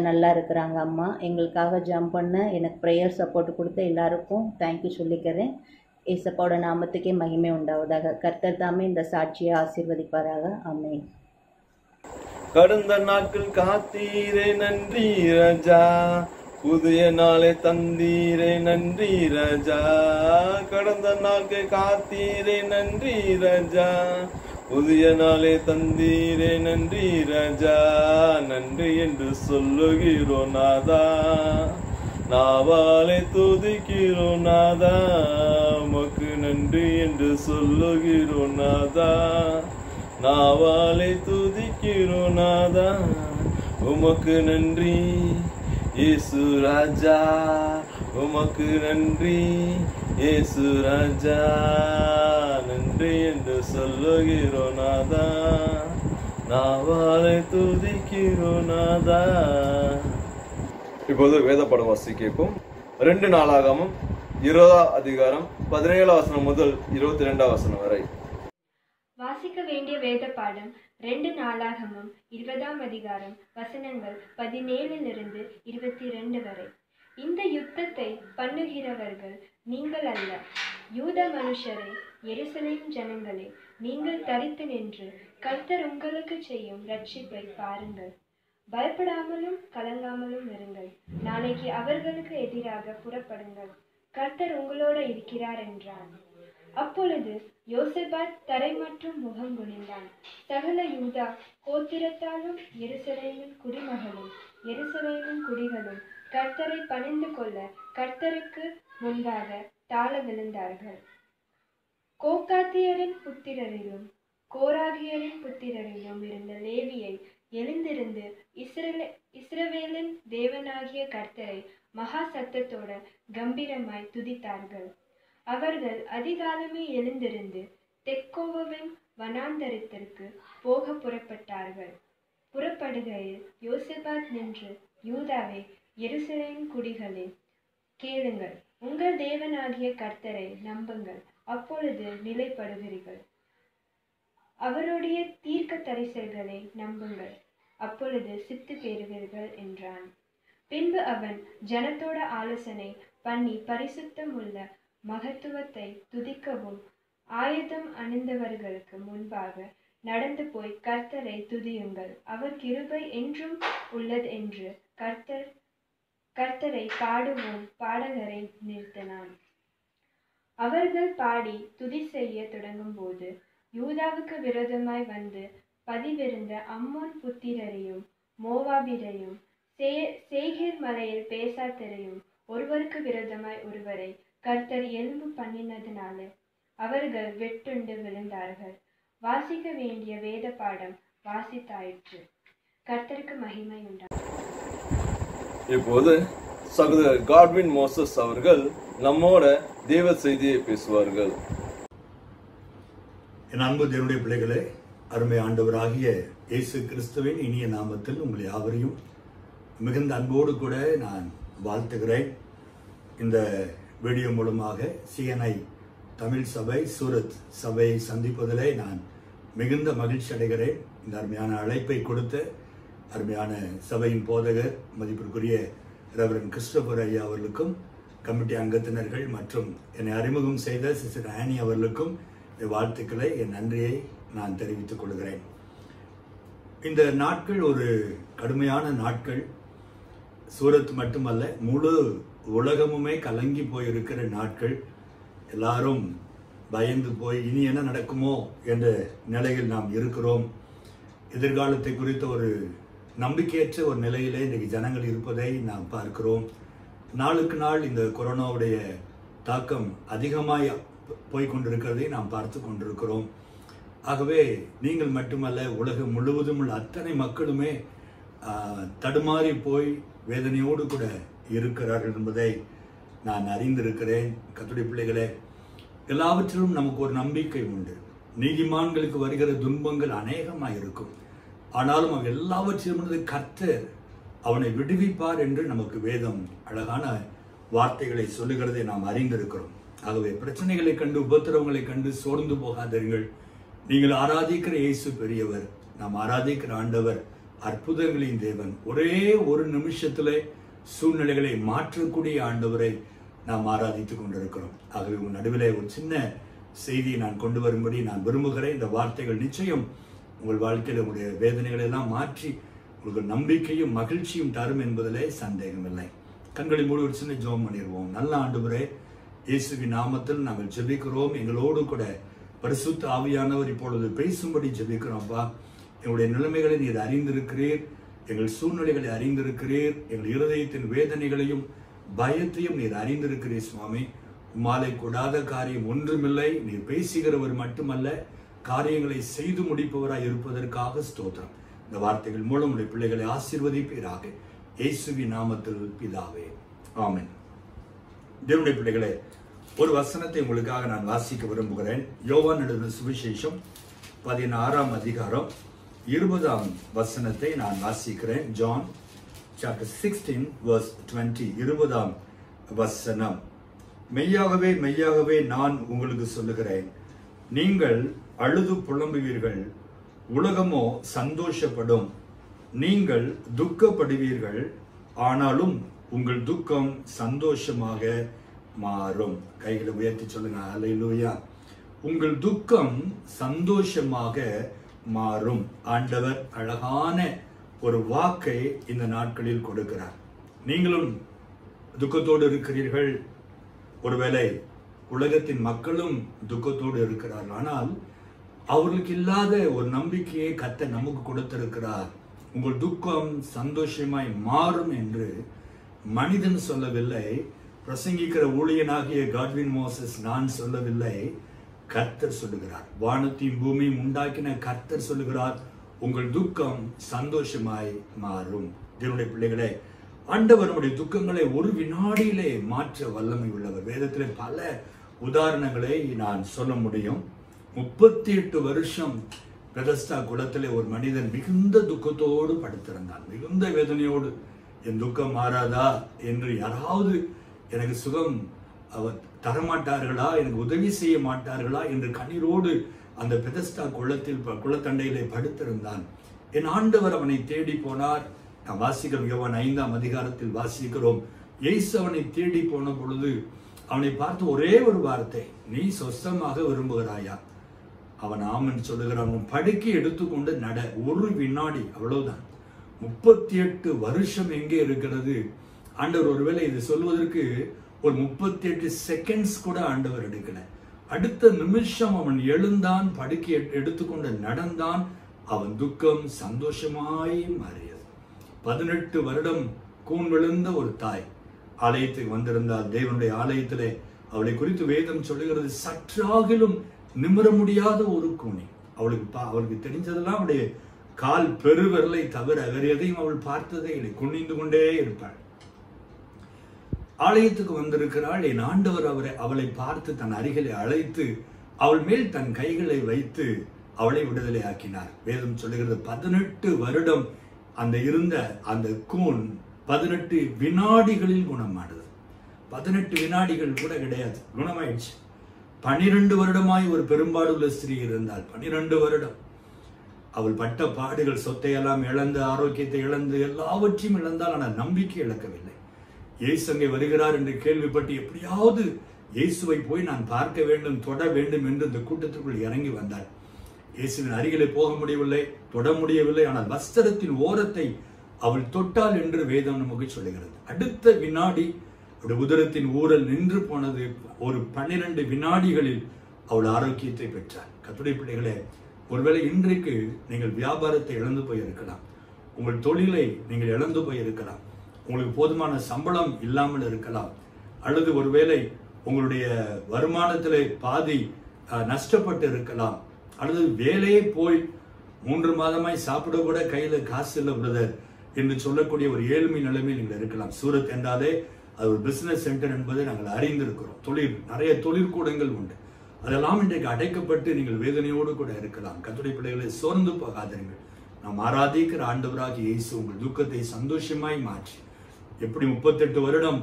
Speaker 2: நல்லா இருக்கிறாங்க அம்மா. எங்களுக்காக ஜம்ப் பண்ண எனக்கு ப்ரேயர் சப்போர்ட் கொடுத்த எல்லாருக்கும் தேங்க்யூ சொல்லிக்கிறேன். ஏசப்பாவோட நாமத்துக்கே மகிமை உண்டாவதாக. கர்த்தர் தாமே இந்த சாட்சியை ஆசீர்வதிப்பாராக. ஆமென்.
Speaker 1: கடந்த நாட்கள் காத்தீரே நன்றி ராஜா, புதிய நாளை தந்தீரே நன்றி ராஜா. கடந்த நாட்கள் காத்தீரே நன்றி ராஜா, புதிய நாளை தந்தீரே நன்றி ராஜா. நன்றி என்று சொல்லுகிறோம் நாதா, நாவாலை துதிக்கிறோம் நாதா. உமக்கு நன்றி என்று சொல்லுகிறோம் நாதா, நாவாலை துதிக்கிறோம் நாதா. உமக்கு நன்றி இயேசு ராஜா, உமக்கு நன்றி இயேசு ராஜா. நன்றி என்று சொல்லுகிறோம் நாதா, நாவாலை துதிக்கிறோம் நாதா. இப்போது வேத படம் வாசிக்கும். 2 நாளாகமம் 20ஆம் அதிகாரம் 17ஆம் வசனம் முதல் 22ஆம் வசனம் வரை.
Speaker 4: வாசிக்க வேண்டிய வேத பாடம் 2 நாளாகமம் 20ஆம் அதிகாரம் வசனங்கள் 17 - 22 வரை. இந்த யுத்தத்தை பண்ணுகிறவர்கள் நீங்கள் அல்ல, யூத மனுஷரே, எருசலேம் ஜனங்களே, நீங்கள் தரித்து நின்று கர்த்தர் உங்களுக்கு செய்யும் ரட்சிப்பை பாருங்கள். பயப்படாமலும் கலங்காமலும் இருங்கள். நாளைக்கு அவர்களுக்கு எதிராக புறப்படுங்கள். கர்த்தர் உங்களோட இருக்கிறார் என்றார். அப்பொழுது யோசபாத் தரை மற்றும் முகம் குனிந்தான். சகல யூதா கோத்திரத்தாலும் எருசலேமின் குடிமகளும் எருசலேமின் குடிகளும் கர்த்தரை பணிந்து கொள்ள கர்த்தருக்கு முன்பாக தாழ விழுந்தார்கள். கோகாத்தியரின் புத்திரரிலும் கோராகியரின் புத்திரரிலும் இருந்த லேவியை எழுந்திருந்து இஸ்ரவேலின் தேவனாகிய கர்த்தரை மகா சத்தத்தோட கம்பீரமாய் துதித்தார்கள். அவர்கள் அதிகாலமே எழுந்திருந்து தெக்கோவாவின் வனாந்தரத்திற்கு போக புறப்பட்டார்கள். புறப்படுகையில் யோசபாத் நின்று, யூதாவே, எருசலேம் குடிகளே, கேளுங்கள், உங்கள் தேவனாகிய கர்த்தரை நம்புங்கள், அப்பொழுது நிலைப்படுகிறீர்கள். அவருடைய தீர்க்க தரிசல்களை நம்புங்கள், அப்பொழுது சித்து பெறுவீர்கள் என்றான். பின்பு அவன் ஜனத்தோட ஆலோசனை பண்ணி பரிசுத்தம் உள்ள மகத்துவத்தை துதிக்கவும் ஆயுதம் அணிந்தவர்களுக்கு முன்பாக நடந்து போய் கர்த்தரை துதியுங்கள், அவர் கிருபை என்றும் உள்ளது என்று கர்த்தரை பாடுவோம் பாடகரை நிறுத்தினான். அவர்கள் பாடி துதி செய்ய தொடங்கும் போது யூதாவுக்கு விரோதமாய் வந்து பதிவிருந்த அம்மோன் புத்திரரையும் மோவாபிரையும் சேகீர் மலையில் பேசாத்தரையும் ஒருவருக்கு விரோதமாய் ஒருவரை கர்த்தர் எலும்பு பண்ணினதினால அவர்கள் வெட்டுண்டு விழுந்தார்கள். வாசிக்க வேண்டிய வேத பாடம் வாசித்தாயிற்று. கர்த்தருக்கு மகிமை உண்டாகும்.
Speaker 1: இப்போது சகோதரர் காட்வின் மோசஸ் அவர்கள் நம்மோட தேவ செய்தியை பேசுவார்கள்.
Speaker 5: என் அன்பு தேவனுடைய பிள்ளைகளே, அருமை ஆண்டவராகிய இயேசு கிறிஸ்துவின் இனிய நாமத்தில் உங்களை யாவரையும் மிகுந்த அன்போடு கூட நான் வாழ்த்துகிறேன். இந்த வீடியோ மூலமாக CNI தமிழ் சபை சூரத் சபையை சந்திப்பதிலே நான் மிகுந்த மகிழ்ச்சி அடைகிறேன். இந்த அருமையான அழைப்பை கொடுத்த அருமையான சபையின் போதகர் மதிப்பிற்குரிய ரெவரண்ட் கிறிஸ்டோபர் ஐயா அவர்களுக்கும், கமிட்டி அங்கத்தினர்கள் மற்றும் என்னை அறிமுகம் செய்த சிஸ்டர் ஆனி அவர்களுக்கும் வாழ்த்துக்களை, என் நன்றியை நான் தெரிவித்துக் கொள்கிறேன். இந்த நாட்கள் ஒரு கடுமையான நாட்கள். சூரத் மட்டுமல்ல, முழு உலகமுமே கலங்கி போயிருக்கிற நாட்கள். எல்லாரும் பயந்து போய் இனி என்ன நடக்குமோ என்ற நிலையில் நாம் இருக்கிறோம். எதிர்காலத்தை குறித்த ஒரு நம்பிக்கையற்ற ஒரு நிலையிலே இன்றைக்கு ஜனங்கள் இருப்பதை நாம் பார்க்கிறோம். நாளுக்கு நாள் இந்த கொரோனாவுடைய தாக்கம் அதிகமாய் போய்கொண்டிருக்கிறதை நாம் பார்த்து கொண்டிருக்கிறோம். ஆகவே நீங்கள் மட்டுமல்ல, உலகம் முழுவதும் உள்ள அத்தனை மக்களுமே தடுமாறி போய் வேதனையோடு கூட இருக்கிறார்கள் என்பதை நான் அறிந்திருக்கிறேன். கர்த்தருடைய பிள்ளைகளே, எல்லாவற்றிலும் நமக்கு ஒரு நம்பிக்கை உண்டு. நீதிமான்களுக்கு வருகிற துன்பங்கள் அநேகமாக இருக்கும், ஆனாலும் அவன் எல்லாவற்றிலும் கர்த்தர் அவனை விடுவிப்பார் என்று நமக்கு வேதம் அழகான வார்த்தைகளை சொல்லுகிறதை நாம் அறிந்திருக்கிறோம். ஆகவே பிரச்சனைகளை கண்டு, உபத்திரவங்களை கண்டு சோர்ந்து போகாதீர்கள். நீங்கள் ஆராதிக்கிற இயேசு பெரியவர். நாம் ஆராதிக்கிற ஆண்டவர் அற்புதங்களின் தேவன். ஒரே ஒரு நிமிஷத்திலே சூழ்நிலைகளை மாற்றக்கூடிய ஆண்டவரை நாம் ஆராதித்துக் கொண்டிருக்கிறோம். ஆகவே உன் நடுவிலே ஒரு சின்ன செய்தியை நான் கொண்டு வரும்படி நான் விரும்புகிறேன். இந்த வார்த்தைகள் நிச்சயம் உங்கள் வாழ்க்கையில் உங்களுடைய வேதனைகளை எல்லாம் மாற்றி உங்களுக்கு நம்பிக்கையும் மகிழ்ச்சியும் தரும் என்பதிலே சந்தேகமில்லை. கண்களை மூடி ஒரு சின்ன ஜெபம் பண்ணிடுவோம். நல்ல ஆண்டவரே, இயேசுவின் நாமத்தில் நாங்கள் ஜெபிக்கிறோம். எங்களோடு கூட பரிசுத்த ஆவியானவர் இப்பொழுது பேசும்படி ஜெபிக்கிறோம். அப்பா, எங்களுடைய நிலைமைகளை நீர் அறிந்திருக்கிறீர், எங்கள் சூழ்நிலைகளை அறிந்திருக்கிறீர், எங்கள் இருதயத்தின் வேதனைகளையும் பயத்தையும் நீர் அறிந்திருக்கிறீர். சுவாமி, உம்மாலே கூடாத காரியம் ஒன்றுமில்லை. நீர் பேசுகிறவர் மட்டுமல்ல, காரியங்களை செய்து முடிப்பவராய் இருப்பதற்காக ஸ்தோத்திரம். இந்த வார்த்தைகள் மூலம் உடைய பிள்ளைகளை ஆசீர்வதிப்பீராக. இயேசுவின் நாமத்தில் பிதாவே, ஆமென். தேவனுடைய பிள்ளைகளே, ஒரு வசனத்தை உங்களுக்காக நான் வாசிக்க விரும்புகிறேன். யோவான் எழுதின சுவிசேஷம் 16ஆம் அதிகாரம் 20ஆம் வசனத்தை நான் வாசிக்கிறேன். John chapter 16 verse 20, 20ஆம் வசனம். மெய்யாகவே மெய்யாகவே நான் உங்களுக்கு சொல்லுகிறேன், நீங்கள் அழுது புலம்புவீர்கள், உலகமோ சந்தோஷப்படும். நீங்கள் துக்கப்படுவீர்கள், ஆனாலும் உங்கள் துக்கம் சந்தோஷமாக மாறும். கைகளை உயர்த்தி சொல்லுங்க, அல்லேலூயா. உங்கள் துக்கம் சந்தோஷமாக மாறும். ஆண்டவர் அழகான ஒரு வாக்கை இந்த நாட்களில் கொடுக்கிறார். நீங்களும் துக்கத்தோடு இருக்கிறீர்கள். ஒருவேளை உலகத்தின் மக்களும் துக்கத்தோடு இருக்கிறார்கள். ஆனால் அவர்களுக்கு இல்லாத ஒரு நம்பிக்கையை கர்த்தர் நமக்கு கொடுத்திருக்கிறார். உங்கள் துக்கம் சந்தோஷமாய் மாறும் என்று மனிதன் சொல்லவில்லை, பிரசங்கிக்கிற ஊழியனாகிய காட்வின் மோசஸ் நான் சொல்லவில்லை, கர்த்தர் சொல்லுகிறார். வானத்தையும் பூமியும் உண்டாக்கின கர்த்தர் சொல்லுகிறார், உங்கள் துக்கம் சந்தோஷமாய் மாறும். தேவனுடைய பிள்ளைகளே, ஆண்டவர் நம்முடைய துக்கங்களை ஒரு வினாடியிலே மாற்ற வல்லமை உள்ளவர். வேதத்திலே பல உதாரணங்களை நான் சொல்ல முடியும். 38 வருஷம் பெதஸ்தா குளத்திலே ஒரு மனிதன் மிகுந்த துக்கத்தோடு படுத்திருந்தான். மிகுந்த வேதனையோடு, என் துக்கம் மாறாதா என்று யாராவது எனக்கு சுகம் அவர் தரமாட்டார்களா, எனக்கு உதவி செய்ய மாட்டார்களா என்று கண்ணீரோடு அந்த பெதஸ்தா குளத்தண்டையிலே படுத்திருந்தான். என் ஆண்டவர் அவனை தேடி போனார். நாம் வாசிக்கிறோம், யோவான் 5ஆம் அதிகாரத்தில் வாசிக்கிறோம். இயேசு அவனை தேடி போன பொழுது அவனை பார்த்து ஒரே ஒரு வார்த்தை, நீ சொஸ்தமாக விரும்புகிறாயா? அவன் ஆமன் சொல்லுகிறான். உன் படுக்கை எடுத்துக்கொண்டு நட. ஒரு வினாடி, அவ்வளவுதான். 38 வருஷம் எங்கே இருக்கிறது? ஆண்டவர் ஒருவேளை இது சொல்வதற்கு ஒரு 38 செகண்ட்ஸ் கூட ஆண்டவர் எடுக்கல. அடுத்த நிமிஷம் அவன் எழுந்தான், படுக்கை எடுத்துக்கொண்டு நடந்தான். அவன் துக்கம் சந்தோஷமாய் மாறியது. 18 வருடம் கூன் விழுந்த ஒரு தாய் ஆலயத்துக்கு வந்திருந்தால், தேவனுடைய ஆலயத்திலே அவளை குறித்து வேதம் சொல்லுகிறது, சற்றாகிலும் நிமிர முடியாத ஒரு கூனி. அவளுக்கு தெரிஞ்சதெல்லாம் அவளுடைய கால் பெருவிரலை தவிர வேறு எதையும் அவள் பார்த்ததே இல்லை. குனிந்து கொண்டே இருப்பாள். ஆலயத்துக்கு வந்திருக்கிறாள். என் ஆண்டவர் அவளை பார்த்து தன் அருகிலே அழைத்து அவள் மேல் தன் கைகளை வைத்து அவளை விடுதலை ஆக்கினார். வேதம் சொல்லுகிறது, 18 வருடம் அந்த இருந்த அந்த கூன் 18 வினாடிகளில் குணமானது. 18 வினாடிகள் கூட கிடையாது, குணமாயிடுச்சு. 12 வருடமாய் ஒரு பெரும்பாடுள்ள ஸ்திரீ இருந்தால், 12 வருடம் அவள் பட்ட பாடுகள், சொத்தையெல்லாம் இழந்து, ஆரோக்கியத்தை இழந்து, எல்லாவற்றையும் இழந்தால், ஆனால் நம்பிக்கை இழக்கவில்லை. இயேசு அங்கே வருகிறார் என்று கேள்விப்பட்டு எப்படியாவது இயேசுவை போய் நான் பார்க்க வேண்டும், தொட வேண்டும் என்று இந்த கூட்டத்திற்குள் இறங்கி வந்தார். இயேசுவின் அருகிலே போக முடியவில்லை, தொட முடியவில்லை. ஆனால் வஸ்திரத்தின் ஓரத்தை அவள் தொட்டாள் என்று வேதம் நமக்கு சொல்லுகிறது. அடுத்த வினாடி அவருடைய உதரத்தின் ஊரல் நின்று போனது. ஒரு 12 வினாடிகளில் அவள் ஆரோக்கியத்தை பெற்றார். கர்த்தருடைய பிள்ளைகளே, ஒருவேளை இன்றைக்கு நீங்கள் வியாபாரத்தை இழந்து போயிருக்கலாம், உங்கள் தொழிலை நீங்கள் இழந்து போயிருக்கலாம், உங்களுக்கு போதுமான சம்பளம் இல்லாமல் இருக்கலாம், அல்லது ஒருவேளை உங்களுடைய வருமானத்திலே பாதி நஷ்டப்பட்டு இருக்கலாம், அல்லது வேலையே போய் 3 மாதமாய் சாப்பிட கூட கையில காசு இல்லை பிரதர் என்று சொல்லக்கூடிய ஒரு ஏழ்மை நிலைமையில் நீங்கள் இருக்கலாம். சூரத் என்றாலே அது ஒரு பிசினஸ் சென்டர் என்பதை நாங்கள் அறிந்திருக்கிறோம். நிறைய தொழிற்கூடங்கள் உண்டு. அதெல்லாம் இன்றைக்கு அடைக்கப்பட்டு நீங்கள் வேதனையோடு கூட இருக்கலாம். கர்த்தருடைய பிள்ளைகளை, சோர்ந்து போகாதீர்கள். நாம் ஆராதிக்கிற ஆண்டவராகிய இயேசு உங்கள் துக்கத்தை சந்தோஷமாய் மாற்றி, எப்படி 38 வருடம்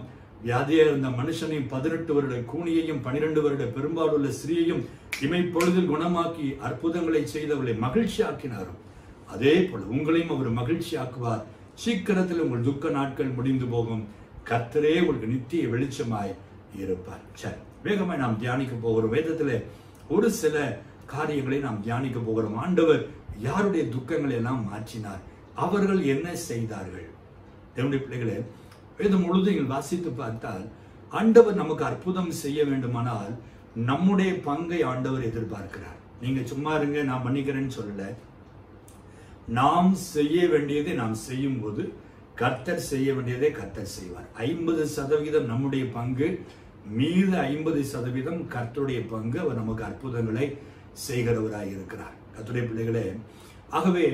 Speaker 5: வியாதியா இருந்த மனுஷனையும் 18 வருட கூனியையும் 12 வருட பெரும்பாலுள்ள ஸ்திரீயையும் இமைப்பொழுதில் குணமாக்கி அற்புதங்களை செய்தவர்களை மகிழ்ச்சி ஆக்கினாரோ, அதே போல உங்களையும் அவர் மகிழ்ச்சி ஆக்குவார். சீக்கிரத்தில் உங்கள் துக்க நாட்கள் முடிந்து போகும். கர்த்தரே உங்களுக்கு நித்திய வெளிச்சமாய் இருப்பார். சரி, வேகமாய் நாம் தியானிக்க போகிறோம். வேதத்திலே ஒரு சில காரியங்களை நாம் தியானிக்க போகிறோம். ஆண்டவர் யாருடைய துக்கங்களை எல்லாம் மாற்றினார், அவர்கள் என்ன செய்தார்கள்? தேவனுடைய பிள்ளைகளே, வேதம் முழுதும் நீங்கள் வாசித்து பார்த்தால், ஆண்டவர் நமக்கு அற்புதம் செய்ய வேண்டுமானால் நம்முடைய பங்கை ஆண்டவர் எதிர்பார்க்கிறார். நீங்க சும்மா இருங்க, நான் பண்ணிக்கிறேன்னு சொல்லல. நாம் செய்ய வேண்டியதை நாம் செய்யும் போது கர்த்தர் செய்ய வேண்டியதை கர்த்தர் செய்வார். 50% நம்முடைய பங்கு, மீது 50% கர்த்தருடைய பங்கு. அவர் நமக்கு அற்புதங்களை செய்கிறவராய் இருக்கிறார். கர்த்தருடைய பிள்ளைகளே, ஆகவே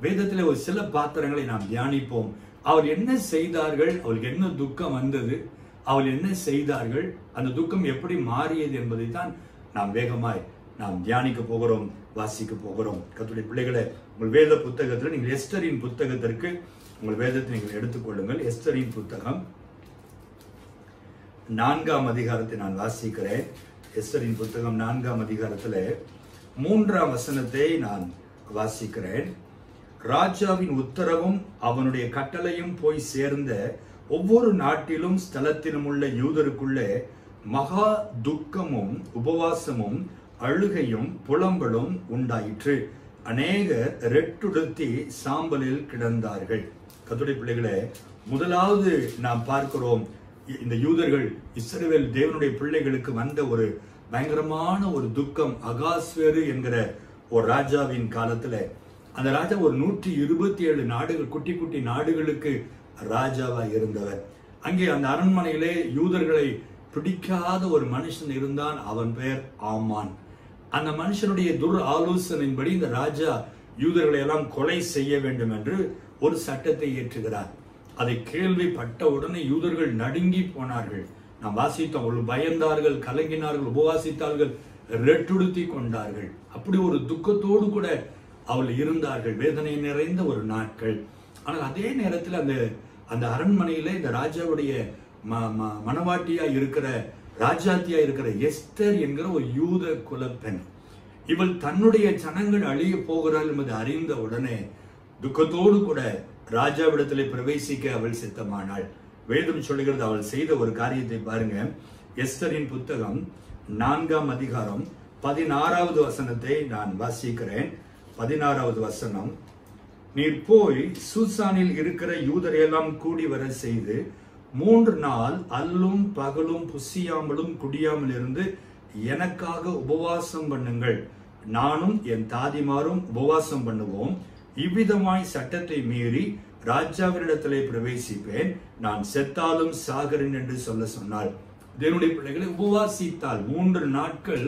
Speaker 5: வேதத்தில் ஒரு சில பாத்திரங்களை நாம் தியானிப்போம். அவர் என்ன செய்தார்கள், அவருக்கு என்ன துக்கம் வந்தது, அவர் என்ன செய்தார்கள், அந்த துக்கம் எப்படி மாறியது என்பதை தான் நாம் வேகமாய் நாம் தியானிக்க போகிறோம், வாசிக்க போகிறோம். கர்த்தருடைய பிள்ளைகளே, உங்கள் வேத புத்தகத்தில் நீங்கள் எஸ்தரின் புத்தகத்திற்கு உங்கள் வேதத்தை நீங்கள் எடுத்துக்கொள்ளுங்கள். எஸ்தரின் புத்தகம் 4ஆம் அதிகாரத்தை நான் வாசிக்கிறேன். எஸ்தரின் புத்தகம் 4ஆம் அதிகாரத்தில் 3ஆம் வசனத்தை நான் வாசிக்கிறேன். ராஜாவின் உத்தரவும் அவனுடைய கட்டளையும் போய் சேர்ந்த ஒவ்வொரு நாட்டிலும் ஸ்தலத்திலும் உள்ள யூதருக்குள்ளே மகா துக்கமும் உபவாசமும் அழுகையும் புலம்பலும் உண்டாயிற்று. அநேகர் ரெட்டுடுத்தி சாம்பலில் கிடந்தார்கள். கர்த்தருடைய பிள்ளைகளே, முதலாவது நாம் பார்க்கிறோம், இந்த யூதர்கள் இஸ்ரவேல் தேவனுடைய பிள்ளைகளுக்கு வந்த ஒரு பயங்கரமான ஒரு துக்கம். அகாஸ்வேரு என்கிற ஒரு ராஜாவின் காலத்துல அந்த ராஜா ஒரு 127 நாடுகள், குட்டி குட்டி நாடுகளுக்கு ராஜாவா இருந்தவர். அங்கே அந்த அரண்மனையிலே யூதர்களை பிடிக்காத ஒரு மனுஷன் இருந்தான். அவன் பெயர் ஆமான். அந்த மனுஷனுடைய துர் ஆலோசனையின்படி இந்த ராஜா யூதர்களை எல்லாம் கொலை செய்ய வேண்டும் என்று ஒரு சட்டத்தை ஏற்றுகிறார். அதை கேள்விப்பட்ட உடனே யூதர்கள் நடுங்கி போனார்கள். நாம் வாசித்தோம், அவர்கள் பயந்தார்கள், கலங்கினார்கள், உபவாசித்தார்கள், ரெட்டுடுத்தி கொண்டார்கள். அப்படி ஒரு துக்கத்தோடு கூட அவர்கள் இருந்தார்கள். வேதனை நிறைந்த ஒரு நாட்கள். ஆனால் அதே நேரத்தில் அந்த அரண்மனையில இந்த ராஜாவுடைய மனவாட்டியா இருக்கிற, ராஜாத்தியா இருக்கிற எஸ்தர் என்கிற ஒரு யூத குலப்பெண். இவள் தன்னுடைய ஜனங்கள் அழிய போகிறாள் என்பதை அறிந்த உடனே துக்கத்தோடு கூட ராஜாவிடத்திலே பிரவேசிக்க அவள் சித்தமானாள். வேதம் சொல்லுகிறது, அவள் செய்த ஒரு காரியத்தை பாருங்க. எஸ்தரின் புத்தகம் 4ஆம் அதிகாரம் 16வது வசனத்தை நான் வாசிக்கிறேன். 16வது வசனம், நீர் போய் சூசானில் இருக்கிற யூதரையெல்லாம் கூடி வர செய்து 3 நாள் அல்லும் பகலும் புசியாமலும் குடியாமல் இருந்து எனக்காக உபவாசம் பண்ணுங்கள். நானும் என் தாதிமாரும் உபவாசம் பண்ணுவோம். இவ்விதமாய் சட்டத்தை மீறி ராஜாவினிடத்திலே பிரவேசிப்பேன். நான் செத்தாலும் சாகரேன் என்று சொல்ல சொன்னாள். தேவனுடைய பிள்ளைகளை, உபவாசித்தால் 3 நாட்கள்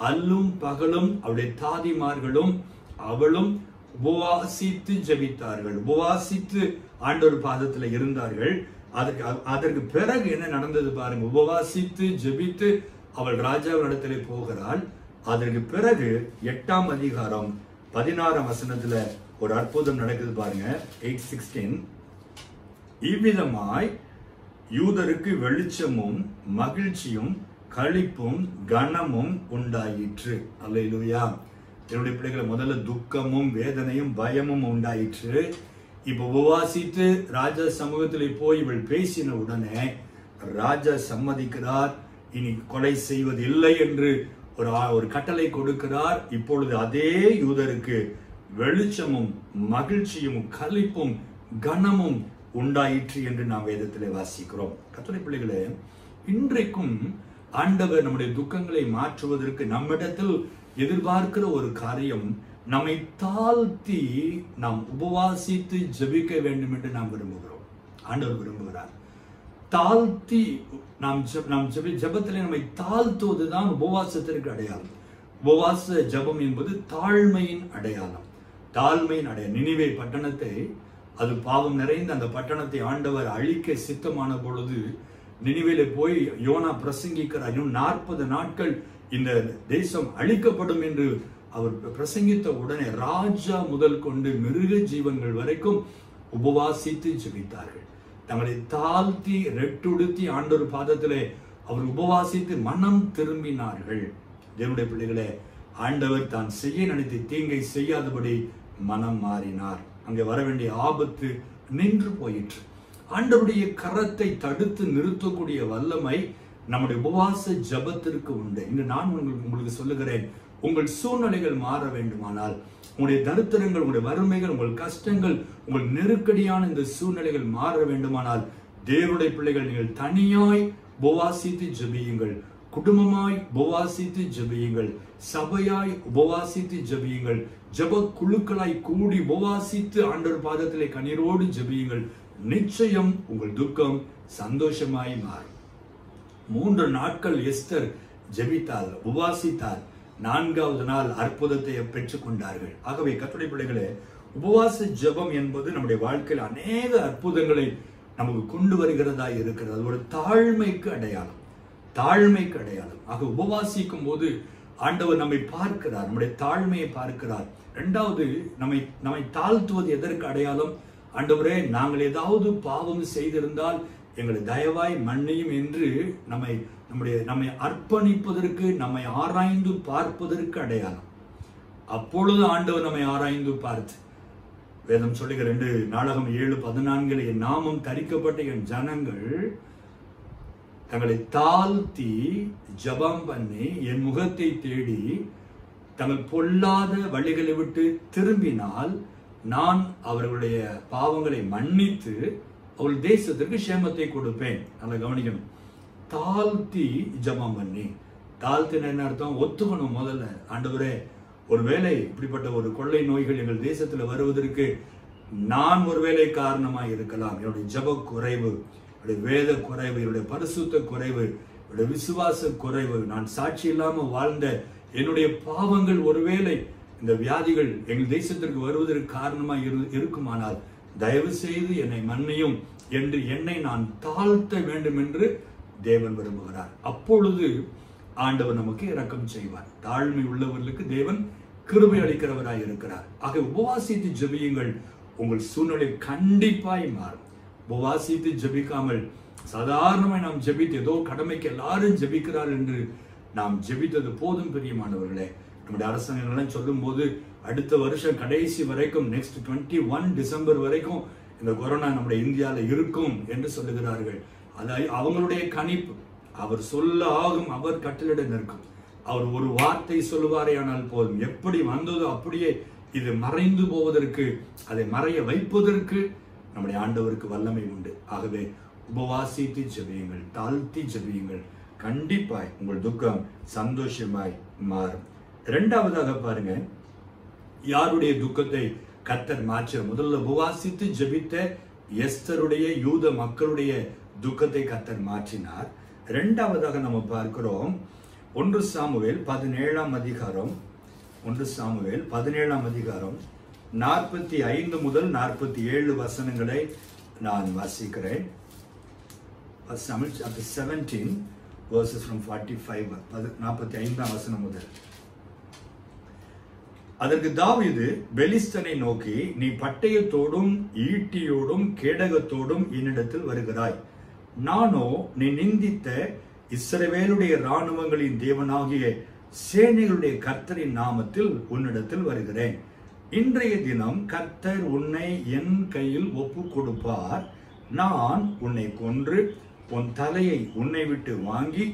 Speaker 5: அல்லும் பகலும் அவருடைய தாதிமார்களும் அவளும் உபவாசித்து ஜெபித்தார்கள். உபவாசித்து ஆண்டவர் பாதத்துல இருந்தார்கள். அதற்கு பிறகு என்ன நடந்தது பாருங்க. உபவாசித்து ஜெபித்து அவள் ராஜாவினிடத்திலே போகிறாள். அதற்கு பிறகு 8ஆம் அதிகாரம் 16ஆம் வசனத்துல ஒரு அற்புதம் நடக்குது பாருங்க. 8:16, இவ்விதமாய் யூதருக்கு வெளிச்சமும் மகிழ்ச்சியும் களிப்பும் கனமும் உண்டாயிற்று. அல்லேலூயா. என்னுடைய பிள்ளைகளை, முதல்ல துக்கமும் வேதனையும் பயமும் உண்டாயிற்று. இப்ப உபவாசித்து ராஜா சமூகத்திலே போய் இவள் பேசின உடனே ராஜா சம்மதிக்கிறார். இனி கொலை செய்வது இல்லை என்று ஒரு கட்டளை கொடுக்கிறார். இப்பொழுது அதே யூதருக்கு வெளிச்சமும் மகிழ்ச்சியும் களிப்பும் கனமும் உண்டாயிற்று என்று நாம் வேதத்திலே வாசிக்கிறோம். கர்த்தருடைய பிள்ளைகளே, இன்றைக்கும் ஆண்டவர் நம்முடைய துக்கங்களை மாற்றுவதற்கு நம்மிடத்தில் எதிர்பார்க்கிற ஒரு காரியம், நம்மை தாழ்த்தி நாம் உபவாசித்து ஜெபிக்க வேண்டும் என்று நாம் விரும்புகிறோம். ஆண்டவர் விரும்புகிறார். தாழ்த்தி நாம் ஜெபத்திலே நம்மை தாழ்த்துவதுதான் உபவாசத்திற்கு அடையாளம். உபவாச ஜெபம் என்பது தாழ்மையின் அடையாளம். தாழ்மையின் அடையாளம். நினிவே பட்டணத்தை, அது பாவம் நிறைந்த அந்த பட்டணத்தை ஆண்டவர் அழிக்க சித்தமான பொழுது நினிவேல போய் யோனா பிரசங்கிக்கிறார். 40 நாட்கள் இந்த தேசம் அழிக்கப்படும் என்று அவர் பிரசங்கித்த உடனே ராஜா முதல் கொண்டு மிருக ஜீவன்கள் வரைக்கும் உபவாசித்து ஜெபித்தார்கள். தங்களை தாழ்த்தி ரெட்டுடுத்தி ஆண்டவர் பாதத்திலே அவர் உபவாசித்து மனம் திரும்பினார்கள். தேவனுடைய பிள்ளைகளே, ஆண்டவர் தான் செய்ய நினைத்து தீங்கை செய்யாதபடி மனம் மாறினார். அங்கே வர வேண்டிய ஆபத்து நின்று போயிற்று. ஆண்டவருடைய கரத்தை தடுத்து நிறுத்தக்கூடிய வல்லமை நம்முடைய உபவாச ஜபத்திற்கு உண்டு. இன்று நான் உங்களுக்கு சொல்லுகிறேன், உங்கள் சூழ்நிலைகள் மாற வேண்டுமானால், உங்களுடைய தரித்திரங்கள், உங்களுடைய வறுமைகள், உங்கள் கஷ்டங்கள், உங்கள் நெருக்கடியான இந்த சூழ்நிலைகள் மாற வேண்டுமானால், தேவனுடைய பிள்ளைகள் நீங்கள் தனியாய் உபவாசித்து ஜெபியுங்கள், குடும்பமாய் உபவாசித்து ஜெபியுங்கள், சபையாய் உபவாசித்து ஜெபியுங்கள், ஜெப குழுக்களாய் கூடி உபவாசித்து ஆண்டவர் பாதத்திலே கண்ணீரோடு ஜெபியுங்கள். நிச்சயம் உங்கள் துக்கம் சந்தோஷமாய் மாறும். 3 நாட்கள் எஸ்தர் ஜெபித்தாள், உபவாசித்தாள். 4வது நாள் அற்புதத்தை பெற்றுக் கொண்டார்கள். ஆகவே கர்த்தருடைய பிள்ளைகளே, உபவாச ஜெபம் என்பது நம்முடைய வாழ்க்கையில் அநேக அற்புதங்களை நமக்கு கொண்டு வருகிறதா இருக்கிறது. அது ஒரு தாழ்மைக்கு அடையாளம். தாழ்மைக்கு அடையாளம். ஆக உபவாசிக்கும் போது ஆண்டவர் நம்மை பார்க்கிறார், நம்முடைய தாழ்மையை பார்க்கிறார். 2வது, நம்மை தாழ்த்துவது எதற்கு அடையாளம்? ஆண்டவரே, நாங்கள் ஏதாவது பாவம் செய்திருந்தால் எங்களை தயவாய் மன்னியும் என்று நம்மை அர்ப்பணிப்பதற்கு, நம்மை ஆராய்ந்து பார்ப்பதற்கு அடையாளம். அப்பொழுது ஆண்டவர் நம்மை ஆராய்ந்து பார்த்து, வேதம் சொல்லுகிற 2 நாளாகமம் 7:14, என் நாமம் தரிக்கப்பட்ட என் ஜனங்கள் தங்களை தாழ்த்தி ஜெபம் பண்ணி என் முகத்தை தேடி தங்கள் பொல்லாத வழிகளை விட்டு திரும்பினால் நான் அவர்களுடைய பாவங்களை மன்னித்து அவள் தேசத்திற்கு சேமத்தை கொடுப்பேன். நல்லா கவனிக்கணும். தாழ்த்தி ஜெபம் பண்ணி, தாழ்த்தின என்ன அர்த்தம்? ஒத்துக்கணும். முதல்ல ஆண்டவரே, ஒருவேளை இப்படிப்பட்ட ஒரு கொள்ளை நோய்கள் எங்கள் தேசத்துல வருவதற்கு நான் ஒருவேளை காரணமாக இருக்கலாம். என்னுடைய ஜெப குறைவு, என்னுடைய வேத குறைவு, என்னுடைய பரிசுத்த குறைவு, என்னுடைய விசுவாச குறைவு, நான் சாட்சி இல்லாம வாழ்ந்த என்னுடைய பாவங்கள் ஒருவேளை இந்த வியாதிகள் எங்கள் தேசத்திற்கு வருவதற்கு காரணமாக இருக்குமானால் தயவு செய்து என்னை மன்னியும் என்று என்னை நான் தாழ்த்த வேண்டும் என்று தேவன் விரும்புகிறார். அப்பொழுது ஆண்டவர் நமக்கு இரக்கம் செய்வார். தாழ்மை உள்ளவர்களுக்கு தேவன் கிருபை அளிக்கிறவராய் இருக்கிறார். ஆக உபவாசித்து ஜெபியுங்கள், உங்கள் சூழ்நிலை கண்டிப்பாய் மாறும். உபவாசித்து ஜெபிக்காமல் சாதாரணமாய் நாம் ஜெபித்து ஏதோ கடமைக்கு எல்லாரும் ஜெபிக்கிறார் என்று நாம் ஜெபித்தது போதும். பிரியமானவர்களே, நம்முடைய அரசாங்கங்கள்லாம் சொல்லும் போது அடுத்த வருஷம் கடைசி வரைக்கும், நெக்ஸ்ட் 21 டிசம்பர் வரைக்கும் இந்த கொரோனா நம்முடைய இந்தியாவில் இருக்கும் என்று சொல்லுகிறார்கள். அதாவது அவங்களுடைய கணிப்பு. அவர் சொல்ல ஆகும், அவர் கட்டளிட நிற்கும். அவர் ஒரு வார்த்தை சொல்லுவாரே ஆனால் போதும். எப்படி வந்ததோ அப்படியே இது மறைந்து போவதற்கு, அதை மறைய வைப்பதற்கு நம்முடைய ஆண்டவருக்கு வல்லமை உண்டு. ஆகவே உபவாசித்து ஜெபியுங்கள், தாழ்த்தி ஜெபியுங்கள். கண்டிப்பாய் உங்கள் துக்கம் சந்தோஷமாய் மாறும். இரண்டாவதாக பாருங்க, யாருடைய துக்கத்தை கர்த்தர் மாற்ற. முதல்ல உபவாசித்து ஜெபித்த எஸ்தருடைய யூத மக்களுடைய துக்கத்தை கர்த்தர் மாற்றினார். இரண்டாவதாக நம்ம பார்க்கிறோம் 1 சாமுவேல் 17ஆம் அதிகாரம் 45 முதல் 47 வசனங்களை நான் வாசிக்கிறேன். 17 verses from 45 45ஆம் வசனம் முதல். அதற்கு தாவீது பெலிஸ்தனை நோக்கி, நீ பட்டயத்தோடும் ஈட்டியோடும் கேடகத்தோடும் என்னிடத்தில் வருகிறாய். நானோ நீ நிந்தித்த இஸ்ரவேலுடைய இராணுவங்களின் தேவனாகிய சேனைகளுடைய கர்த்தரின் நாமத்தில் உன்னிடத்தில் வருகிறேன். இன்றைய தினம் கர்த்தர் உன்னை என் கையில் ஒப்பு கொடுப்பார். நான் உன்னை கொன்று உன் தலையை உன்னை விட்டு வாங்கி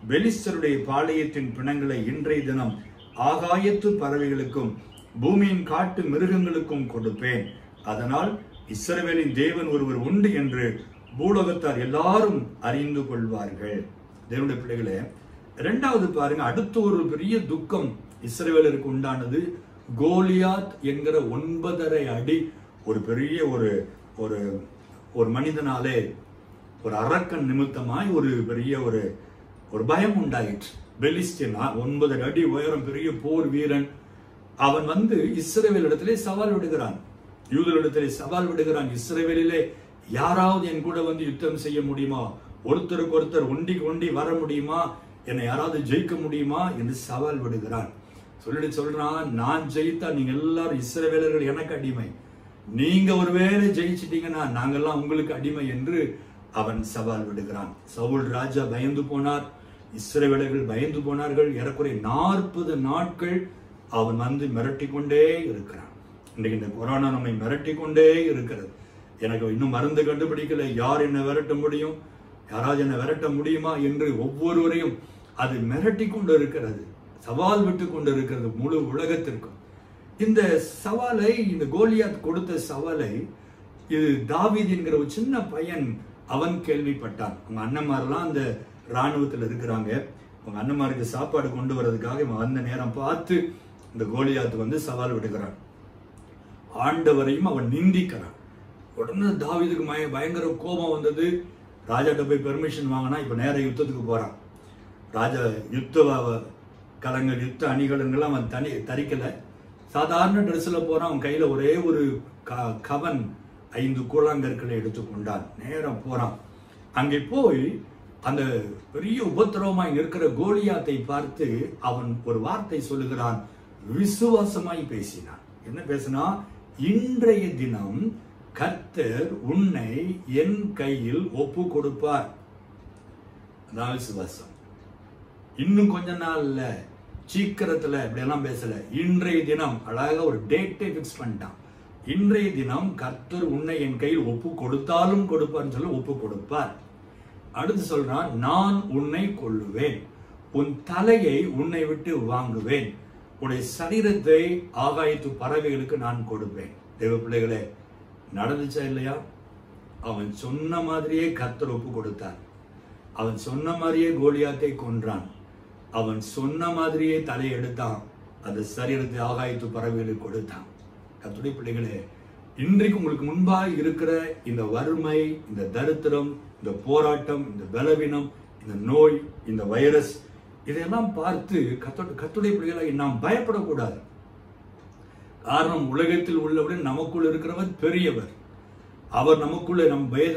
Speaker 5: பெலிஸ்தருடைய பாளையத்தின் பிணங்களை இன்றைய தினம் ஆகாயத்து பறவைகளுக்கும் பூமியின் காட்டு மிருகங்களுக்கும் கொடுப்பேன். அதனால் இஸ்ரவேலின் தேவன் ஒருவர் உண்டு என்று பூலோகத்தார் எல்லாரும் அறிந்து கொள்வார்கள். தேவனுடைய பிள்ளைகளே, இரண்டாவது பாருங்க, அடுத்த ஒரு பெரிய துக்கம் இஸ்ரவேலருக்கு உண்டானது. கோலியாத் என்கிற 9.5 அடி ஒரு பெரிய ஒரு மனிதனாலே, ஒரு அரக்கன் நிமித்தமாய் ஒரு பெரிய ஒரு பயம் உண்டாயிற்று. பெலிஸ்தீன் 9 அடி உயரம், பெரிய போர் வீரன். அவன் வந்து இஸ்ரவேலிடத்திலே சவால் விடுகிறான், யூதர்களிடத்திலே சவால் விடுகிறான். இஸ்ரவேலிலே யாராவது என் கூட வந்து யுத்தம் செய்ய முடியுமா? ஒருத்தருக்கு ஒருத்தர் ஒண்டி வர முடியுமா? என்னை யாராவது ஜெயிக்க முடியுமா என்று சவால் விடுகிறான். சொல்றான், நான் ஜெயித்தா நீங்க எல்லாரும் இஸ்ரவேலர்கள் எனக்கு அடிமை, நீங்க ஒருவேளை ஜெயிச்சிட்டீங்கன்னா நாங்கெல்லாம் உங்களுக்கு அடிமை என்று அவன் சவால் விடுகிறான். சவுல் ராஜா பயந்து போனார், இஸ்ரவேலர்கள் பயந்து போனார்கள். ஏறக்குறைய 40 நாட்கள் அவன் வந்து மிரட்டி கொண்டே இருக்கிறான். இன்றைக்கு இந்த கொரோனா நம்மை மிரட்டி கொண்டே இருக்கிறது. எனக்கு இன்னும் மருந்து கண்டுபிடிக்கல, யார் என்ன விரட்ட முடியும், யாராவது என்ன விரட்ட முடியுமா என்று ஒவ்வொருவரையும் அது மிரட்டி கொண்டு இருக்கிறது, சவால் விட்டு கொண்டு இருக்கிறது முழு உலகத்திற்கும். இந்த சவாலை, இந்த கோலியாத் கொடுத்த சவாலை இது தாவீது என்கிற ஒரு சின்ன பையன் அவன் கேள்விப்பட்டான். அவங்க அண்ணன்மாரெல்லாம் அந்த இராணுவத்தில் இருக்கிறாங்க. அவங்க அண்ணன்மாருக்கு சாப்பாடு கொண்டு வர்றதுக்காக இவன் வந்த நேரம் பார்த்து இந்த கோலியாத் வந்து சவால் விடுகிறான். ஆண்டவரையும் அவன் நிந்திக்கிறான். உடனே தாவீதுக்கு பயங்கர கோபம் வந்தது. ராஜாட்ட போய் பெர்மிஷன் வாங்கினா இப்ப நேர யுத்தத்துக்கு போறான். ராஜா யுத்த கலங்கள், யுத்த அணிகலன்கள் அவன் தரிக்கல, சாதாரண ட்ரெஸ்ல போறான். அவன் கையில ஒரே ஒரு கவன் 5 கூழாங்கற்களை எடுத்துக்கொண்டான். நேரம் போறான். அங்கே போய் அந்த பெரிய உபத்திரவமாய் நிற்கிற கோலியாத்தை பார்த்து அவன் ஒரு வார்த்தை சொல்லுகிறான். விசுவாசமாய் பேசினான். என்ன பேசினா? இன்றைய தினம் கர்த்தர் உன்னை என் கையில் ஒப்பு கொடுப்பார். அதான் விசுவாசம். இன்னும் கொஞ்ச நாள்ல, சீக்கிரத்துல இப்படியெல்லாம் பேசல. இன்றைய தினம், அழகாக ஒரு டேட்டை பிக்ஸ் பண்ணிட்டான். இன்றைய தினம் கர்த்தர் உன்னை என் கையில் ஒப்பு கொடுத்தாலும் கொடுப்பார்னு சொல்லி ஒப்பு கொடுப்பார். அடுத்து சொல்றான், நான் உன்னை கொல்லுவேன், உன் தலையை உன்னை விட்டு வாங்குவேன், உன்னுடைய சரீரத்தை ஆகாயத்து பறவைகளுக்கு நான் கொடுப்பேன். தேவ பிள்ளைகளே, நடந்துச்சா இல்லையா? அவன் சொன்ன மாதிரியே கர்த்தர் ஒப்பு கொடுத்தார். அவன் சொன்ன மாதிரியே கோலியாத்தை கொன்றான். அவன் சொன்ன மாதிரியே தலை எடுத்தான். அந்த சரீரத்தை ஆகாயத்து பறவைகளுக்கு கொடுத்தான். கர்த்தருடைய பிள்ளைகளே, இன்றைக்கு உங்களுக்கு முன்பாக இருக்கிற இந்த வறுமை, இந்த தரித்திரம், இந்த போராட்டம், இந்த பலவீனம், இந்த நோய், இந்த வைரஸ், இதையெல்லாம் பார்த்து கர்த்தருடைய பிள்ளைகளை நாம் பயப்படக்கூடாது. காரணம், உலகத்தில் உள்ளவுடன் நமக்குள் இருக்கிறவர் பெரியவர். அவர் நமக்குள்ள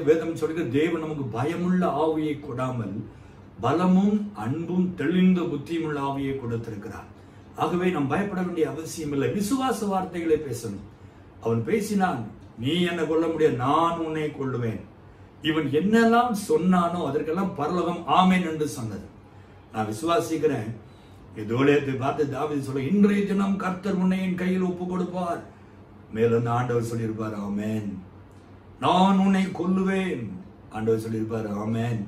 Speaker 5: வேதம் சொல்கிற தேவன் நமக்கு பயமுள்ள ஆவியை கொடாமல் பலமும் அன்பும் தெளிந்த புத்தியுமுள்ள ஆவியை கொடுத்திருக்கிறார். ஆகவே நாம் பயப்பட வேண்டிய அவசியம் இல்லை. விசுவாச வார்த்தைகளை பேசணும். அவன் பேசினான், நீ என்ன கொல்ல முடியாது, நான் உன்னை கொள்ளுவேன். இவன் என்னெல்லாம் சொன்னானோ அதற்கெல்லாம் பரலோகம் ஆமேன் என்று சொன்னது. நான் விசுவாசிக்கிறேன். கோலியாத்தை பார்த்து தாவீது சொல்ல, இன்றைய தினம் கர்த்தர் உன்னை என் கையில் ஒப்பு கொடுப்பார். மேலும் ஆண்டவர் சொல்லியிருப்பார், ஆமேன். நான் உன்னை கொல்லுவேன், ஆண்டவர் சொல்லியிருப்பார், ஆமேன்.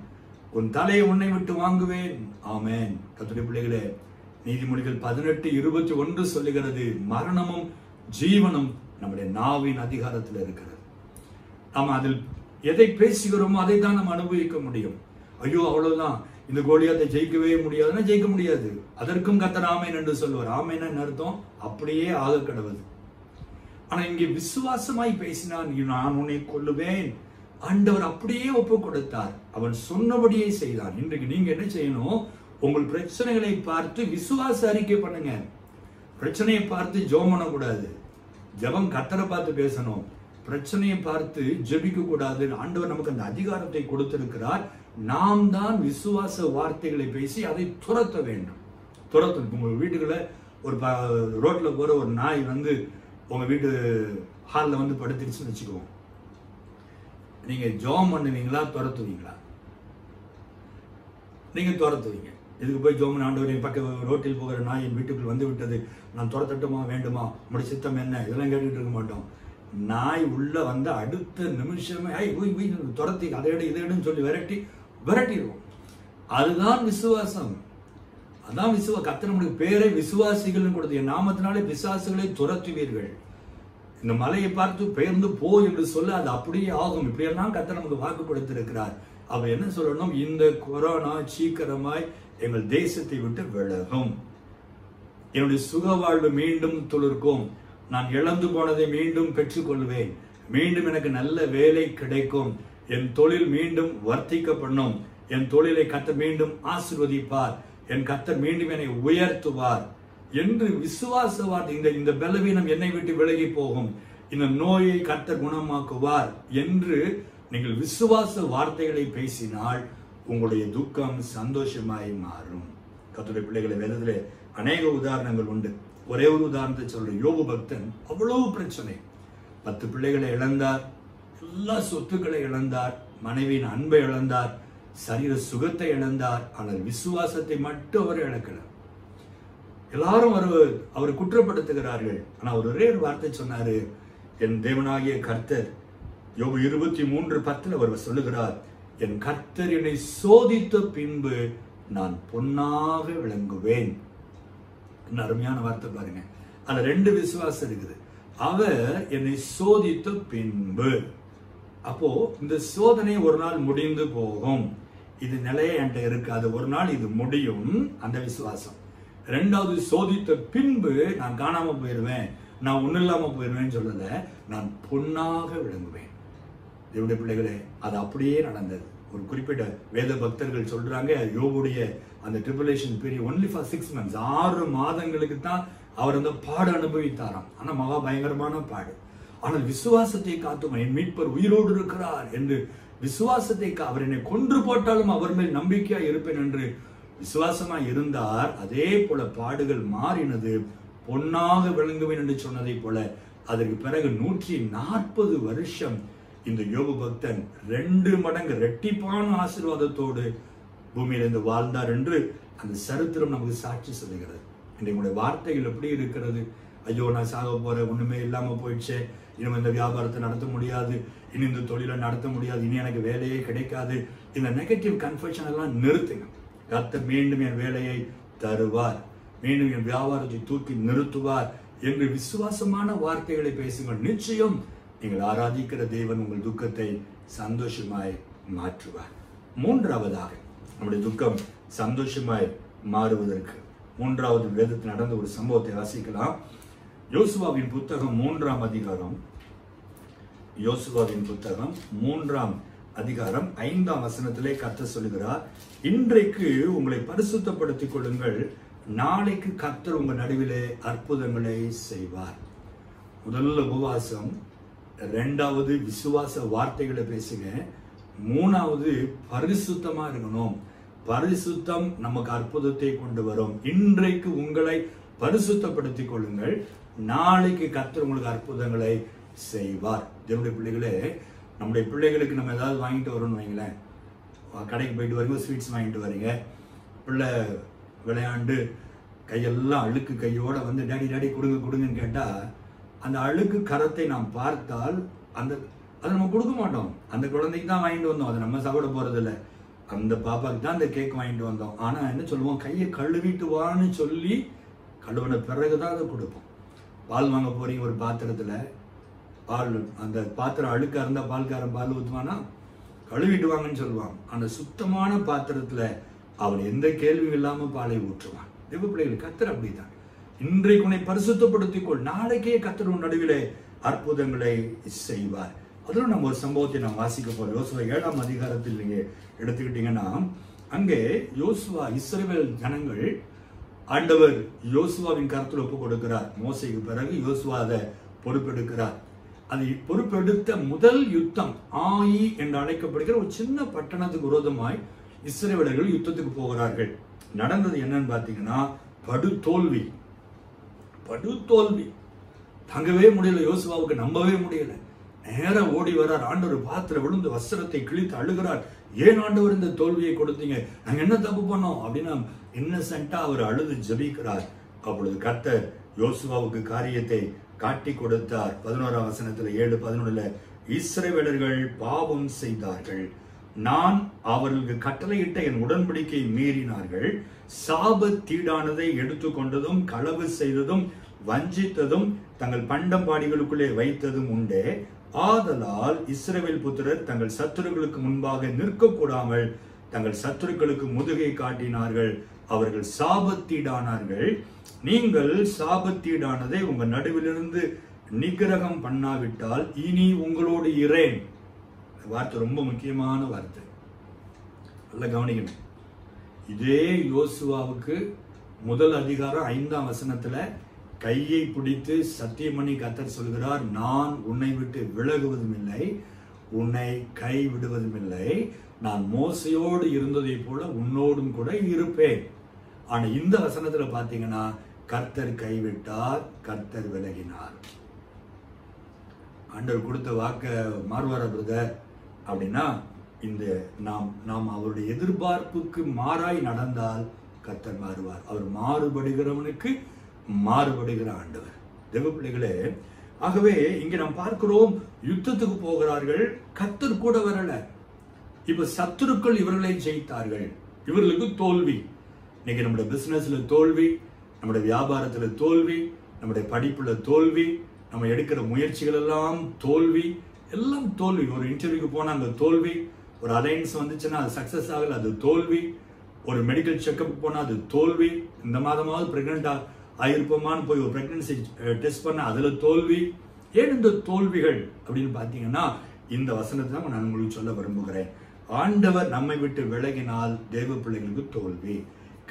Speaker 5: உன் தலையை உன்னை விட்டு வாங்குவேன், ஆமேன். கர்த்தருடைய பிள்ளைகளே, நீதிமொழிகள் 18:21 சொல்லுகிறது, மரணமும் ஜீவனும் நம்முடைய நாவின் அதிகாரத்தில் இருக்கிறது. நாம் அதில் எதை பேசுகிறோமோ அதை தான் நாம் அனுபவிக்க முடியும். ஐயோ அவ்வளவுதான், இந்த கோலியாத்தை ஜெயிக்கவே முடியாதுன்னா ஜெயிக்க முடியாது. அதற்கும் கர்த்தர் ஆமேன் என்று சொல்வார். ஆமேன் அர்த்தம் அப்படியே ஆக கடவுது. ஆனா இங்கே விசுவாசமாய் பேசினான், நான் உன்னை கொல்லுவேன். ஆண்டவர் அப்படியே ஒப்பு கொடுத்தார். அவன் சொன்னபடியே செய்தான். இன்றைக்கு நீங்க என்ன செய்யணும்? உங்கள் பிரச்சனைகளை பார்த்து விசுவாச அறிக்கை பண்ணுங்க. பிரச்சனையை பார்த்து ஜெபம் பண்ணக்கூடாது. ஜெபம் கர்த்தரை பார்த்து பேசணும். பிரச்சனையை பார்த்து ஜெபிக்க கூடாது. ஆண்டவர் நமக்கு அந்த அதிகாரத்தை கொடுத்திருக்கிறார். நாம் தான் விசுவாச வார்த்தைகளை பேசி அதை துரத்த வேண்டும். துரத்தணும். உங்க வீட்டுக்குள்ள ஒரு ரோட்ல போற ஒரு நாய் வந்து உங்க வீட்டு ஹாலில் வந்து படுத்துருச்சுன்னு வச்சுக்குவோம். நீங்க ஜெபம் பண்ணுவீங்களா, துரத்துவீங்களா? நீங்க துரத்துவீங்க. இதுக்கு போய் ஜெபம், ஆண்டவரே பக்க ரோட்டில் போகிற நாய் என் வீட்டுக்குள் வந்து விட்டது, நான் துரத்தட்டுமா வேண்டுமா, உங்களுடைய சித்தம் என்ன, இதெல்லாம் கேட்டுட்டு இருக்க மாட்டோம். நாய் உள்ள வந்த அடுத்த நிமிஷமே துரத்தி அதை எடு இதை எடுன்னு சொல்லி விரட்டிடுவோம். அதுதான் விசுவாசம். அதான் கர்த்தர் நம்முடைய பேரை விசுவாசிகள் கொடுத்து, என் நாமத்தினாலே பிசாசுகளை துரத்துவீர்கள். இந்த மலையை பார்த்து பெயர்ந்து போ என்று சொல்ல அது அப்படியே ஆகும். இப்படியெல்லாம் கர்த்தர் நமக்கு வாக்கு கொடுத்திருக்கிறார். அவ என்ன சொல்லணும்? இந்த கொரோனா சீக்கிரமாய் எங்கள் தேசத்தை விட்டு விலகும். என்னுடைய சுக வாழ்வு மீண்டும் துளிர்க்கும். நான் இழந்து போனதை மீண்டும் பெற்றுக்கொள்வேன். மீண்டும் எனக்கு நல்ல வேலை கிடைக்கும். என் தொழில் மீண்டும் வர்த்திக்கப்படும். என் தொழிலை கர்த்தர் மீண்டும் ஆசீர்வதிப்பார். என் கர்த்தர் மீண்டும் என்னை உயர்த்துவார் என்று விசுவாச வார்த்தை. இந்த பலவீனம் என்னை விட்டு விலகி போகும். இந்த நோயை கர்த்தர் குணமாக்குவார் என்று நீங்கள் விசுவாச வார்த்தைகளை பேசினால் உங்களுடைய துக்கம் சந்தோஷமாய் மாறும். கர்த்தருடைய பிள்ளைகளை, வேதத்திலே அநேக உதாரணங்கள் உண்டு. ஒரே ஒரு உதாரணத்தை சொல்ற. யோபு பக்தன் அவ்வளவு பிரச்சனை. 10 பிள்ளைகளை இழந்தார், எல்லா சொத்துக்களை இழந்தார், மனைவியின் அன்பை இழந்தார், சரீர சுகத்தை இழந்தார். ஆனால் விசுவாசத்தை மட்டும் அவர் இழக்கல. எல்லாரும் அவரை குற்றப்படுத்துகிறார்கள். ஆனா ஒரே ஒரு வார்த்தை சொன்னாரு, என் தேவனாகிய கர்த்தர். யோபு 23:10 அவர் சொல்லுகிறார், என் கர்த்தர் என்னை சோதித்த பின்பு நான் பொன்னாக விளங்குவேன். அருமையான வார்த்தை பாருங்க. அதுல 2 விசுவாசம் இருக்குது. அவர் என்னை சோதித்த பின்பு. அப்போ இந்த சோதனை ஒரு நாள் முடிந்து போகும். இது நிலைய என்கிட்ட இருக்காது. ஒரு நாள் இது முடியும். அந்த விசுவாசம். 2வது, சோதித்த பின்பு நான் காணாம போயிருவேன், நான் ஒண்ணு இல்லாம போயிருவேன்னு சொல்லல, நான் பொன்னாக விளங்குவேன். தேவனுடைய பிள்ளைகளே, அது அப்படியே நடந்தது. ஒரு குறிப்பிட்ட வேத பக்தர்கள் சொல்றாங்க, யோபுடைய அந்த tribulation period only for 6 months, 6 மாதங்களுக்கு தான் அவர் அந்த பாடு அனுபவித்தாராம். ஆனா மகா பயங்கரமான பாடு. ஆனால் விசுவாசத்தை காத்தும் என் மீட்பர் உயிரோடு இருக்கிறார் என்று விசுவாசத்தை, அவர் என்னை கொன்று போட்டாலும் அவர் மேல் நம்பிக்கையா இருப்பேன் என்று விசுவாசமாய் இருந்தார். அதே போல பாடுகள் மாறினது. பொன்னாக விளங்குவேன் என்று சொன்னதை போல அதற்கு பிறகு 140 வருஷம் இந்த யோபு பக்தன் 2 மடங்கு இரட்டிப்பான ஆசீர்வாதத்தோடு பூமியிலிருந்து வாழ்ந்தார் என்று அந்த சரித்திரம் நமக்கு சாட்சி சொல்லுகிறது. இன்றைய வார்த்தைகள் எப்படி இருக்கிறது? ஐயோ, நான் சாக போறேன், ஒண்ணுமே இல்லாம போயிடுச்சு, இனிமே இந்த வியாபாரத்தை நடத்த முடியாது, இனி இந்த தொழிலை நடத்த முடியாது, இனி எனக்கு வேலையே கிடைக்காது. இந்த நெகட்டிவ் கன்ஃபெஷன் எல்லாம் நிறுத்துங்க. கர்த்தர் மீண்டும் என் வேலையை தருவார், மீண்டும் என் வியாபாரத்தை தூக்கி நிறுத்துவார் என்று விசுவாசமான வார்த்தைகளை பேசுங்கள். நிச்சயம் நீங்கள் ஆராதிக்கிற தேவன் உங்கள் துக்கத்தை சந்தோஷமாய் மாற்றுவார். மூன்றாவதாக நம்முடைய துக்கம் சந்தோஷமாய் மாறுவதற்கு மூன்றாவது வேதத்தில் நடந்த ஒரு சம்பவத்தை வாசிக்கலாம். யோசுவாவின் புத்தகம் 3ஆம் அதிகாரம், யோசுவாவின் புத்தகம் 3ஆம் அதிகாரம் 5ஆம் வசனத்திலே கர்த்தர் சொல்லுகிறார், இன்றைக்கு உங்களை பரிசுத்தப்படுத்திக் கொள்ளுங்கள், நாளைக்கு கர்த்தர் உங்க நடுவிலே அற்புதங்களை செய்வார். முதல்ல உபவாசம், 2வது விசுவாச வார்த்தைகளை பேசுங்க, 3வது பரிசுத்தமா இருக்கணும். பரிசுத்தம் நமக்கு அற்புதத்தை கொண்டு வரும். இன்றைக்கு உங்களை பரிசுத்தப்படுத்திக் கொள்ளுங்கள், நாளைக்கு கர்த்தர் உங்களுக்கு அற்புதங்களை செய்வார். தேவனுடைய பிள்ளைகளே, நம்முடைய பிள்ளைகளுக்கு நம்ம ஏதாவது வாங்கிட்டு வரோம்னு வைங்களேன், கடைக்கு போயிட்டு வரீங்க, ஸ்வீட்ஸ் வாங்கிட்டு வரீங்க, பிள்ளை விளையாண்டு கையெல்லாம் அழுக்கு கையோட வந்து டேடி டேடி கொடுங்க கொடுங்கன்னு கேட்டா, அந்த அழுக்கு கரத்தை நாம் பார்த்தால் அதை நம்ம கொடுக்க மாட்டோம். அந்த குழந்தைக்கு தான் வாங்கிட்டு வந்தோம், அதை நம்ம சாப்பிட போறது இல்லை, அந்த பாப்பாக்கு தான் அந்த கேக் வாங்கிட்டு வந்தோம். ஆனா என்ன சொல்லுவோம், கையை கழுவிட்டு வான்னு சொல்லி கழுவின பிறகுதான் அதை கொடுப்போம். பால் வாங்க போறீங்க, ஒரு பாத்திரத்துல பால், அந்த பாத்திரம் அழுக்கா இருந்தா பால்காரன் பால் ஊற்றுவானா, கழுவிட்டு வாங்கன்னு சொல்லுவான். அந்த சுத்தமான பாத்திரத்துல அவன் எந்த கேள்வியும் இல்லாம பாலை ஊற்றுவான். தேவ பிள்ளைகள், கர்த்தர் அப்படித்தான். இன்றைக்கு உன்னை பரிசுத்தப்படுத்திக் கொள், நாளைக்கே கர்த்தர் உன் நடுவிலே அற்புதங்களை செய்வார். அதிலும் நம்ம ஒரு சம்பவத்தை நாம் வாசிக்க போறோம். யோசுவா 7ஆம் அதிகாரத்தில் நீங்க எடுத்துக்கிட்டீங்கன்னா, அங்கே யோசுவா இஸ்ரவேல் ஜனங்கள், ஆண்டவர் யோசுவாவின் கருத்தில் ஒப்பு கொடுக்கிறார். மோசேக்கு பிறகு யோசுவா அதை பொறுப்பெடுக்கிறார். அது பொறுப்பெடுத்த முதல் யுத்தம் ஆயி என்று அழைக்கப்படுகிற ஒரு சின்ன பட்டணத்துக்கு விரோதமாய் இஸ்ரவேலர்கள் யுத்தத்துக்கு போகிறார்கள். நடந்தது என்னன்னு பாத்தீங்கன்னா, படுதோல்வி. தங்கவே முடியல, யோசுவாவுக்கு நம்பவே முடியல. நேர ஓடி வரார், ஆண்டவர் பாத்திர விழுந்து வஸ்திரத்தை கிழித்து அழுகிறார். ஏன் ஆண்டவர் இந்த தோல்வியை கொடுத்தீங்க, நாங்க என்ன தப்பு பண்ணோம் அப்படின்னு இன்னசென்ட்டா அவர் அழுது ஜெபிக்கிறார். அப்பொழுது கர்த்தர் யோசுவாவுக்கு காரியத்தை காட்டி கொடுத்தார். 11ஆம் வசனத்துல 7:11 இஸ்ரவேலர்கள் பாவம் செய்தார்கள், நான் அவர்களுக்கு கட்டளையிட்ட என் உடன்படிக்கையை மீறினார்கள், சாபத்தீடானதை எடுத்துக்கொண்டதும் களவு செய்ததும் வஞ்சித்ததும் தங்கள் பண்டம்பாடிகளுக்குள்ளே வைத்ததும் உண்டே, ஆதலால் இஸ்ரவேல் புத்திரர் தங்கள் சத்துருக்களுக்கு முன்பாக நிற்கக்கூடாமல் தங்கள் சத்துருக்களுக்கு முதுகை காட்டினார்கள், அவர்கள் சாபத்தீடானார்கள். நீங்கள் சாபத்தீடானதை உங்க நடுவிலிருந்து நிகிரகம் பண்ணாவிட்டால் இனி உங்களோடு இரேன். வார்த்தை ரொம்ப முக்கியமான வார்த்தை, நல்ல கவனிக்கணும். இதே யோசுவாவுக்கு முதல் அதிகாரம் 5ஆம் வசனத்துல கையை பிடித்து சத்தியமணி கர்த்தர் சொல்கிறார், நான் உன்னை விட்டு விலகுவதும் இல்லை, உன்னை கை விடுவதும் இல்லை, நான் மோசையோடு இருந்ததை போல உன்னோடும் கூட இருப்பேன். ஆனா இந்த வசனத்துல பாத்தீங்கன்னா, கர்த்தர் கைவிட்டார், கர்த்தர் விலகினார். ஆண்டவர் கொடுத்த வாக்க மாறுவாரா பிரதர் அப்படின்னா, இந்த நாம் அவருடைய எதிர்பார்ப்புக்கு மாறாய் நடந்தால் கர்த்தர் மாறுவார். அவர் மாறுபடுகிறவனுக்கு மாறுபடுகிற ஆண்டவர். தேவ பிள்ளைகளே, ஆகவே இங்க நாம் பார்க்கிறோம், யுத்தத்துக்கு போகிறார்கள், கர்த்தர் கூட வரல. இப்ப சத்துருக்கள் இவர்களை ஜெயித்தார்கள், இவர்களுக்கு தோல்வி. இன்னைக்கு நம்முடைய பிசினஸ்ல தோல்வி, நம்முடைய வியாபாரத்துல தோல்வி, நம்முடைய படிப்புல தோல்வி, நம்ம எடுக்கிற முயற்சிகள் எல்லாம் தோல்வி, எல்லாம் தோல்வி. ஒரு இன்டர்வியூக்கு போனா அங்க தோல்வி, ஒரு அலைன்ஸ் வந்துச்சுன்னா அது சக்சஸ் ஆகல, அது தோல்வி. ஒரு மெடிக்கல் செக்அப் போனா அது தோல்வி. இந்த மாதமாவது பிரெக்னென்ட் ஆயிருப்போமான்னு போய் ஒரு பிரெக்னன்சி டெஸ்ட் பண்ண அதுல தோல்வி. ஏன் இந்த தோல்விகள் அப்படின்னு பாத்தீங்கன்னா, இந்த வசனத்தை தான் நான் உங்களுக்கு சொல்ல விரும்புகிறேன். ஆண்டவர் நம்மை விட்டு விலகினால் தேவ பிள்ளைகளுக்கு தோல்வி,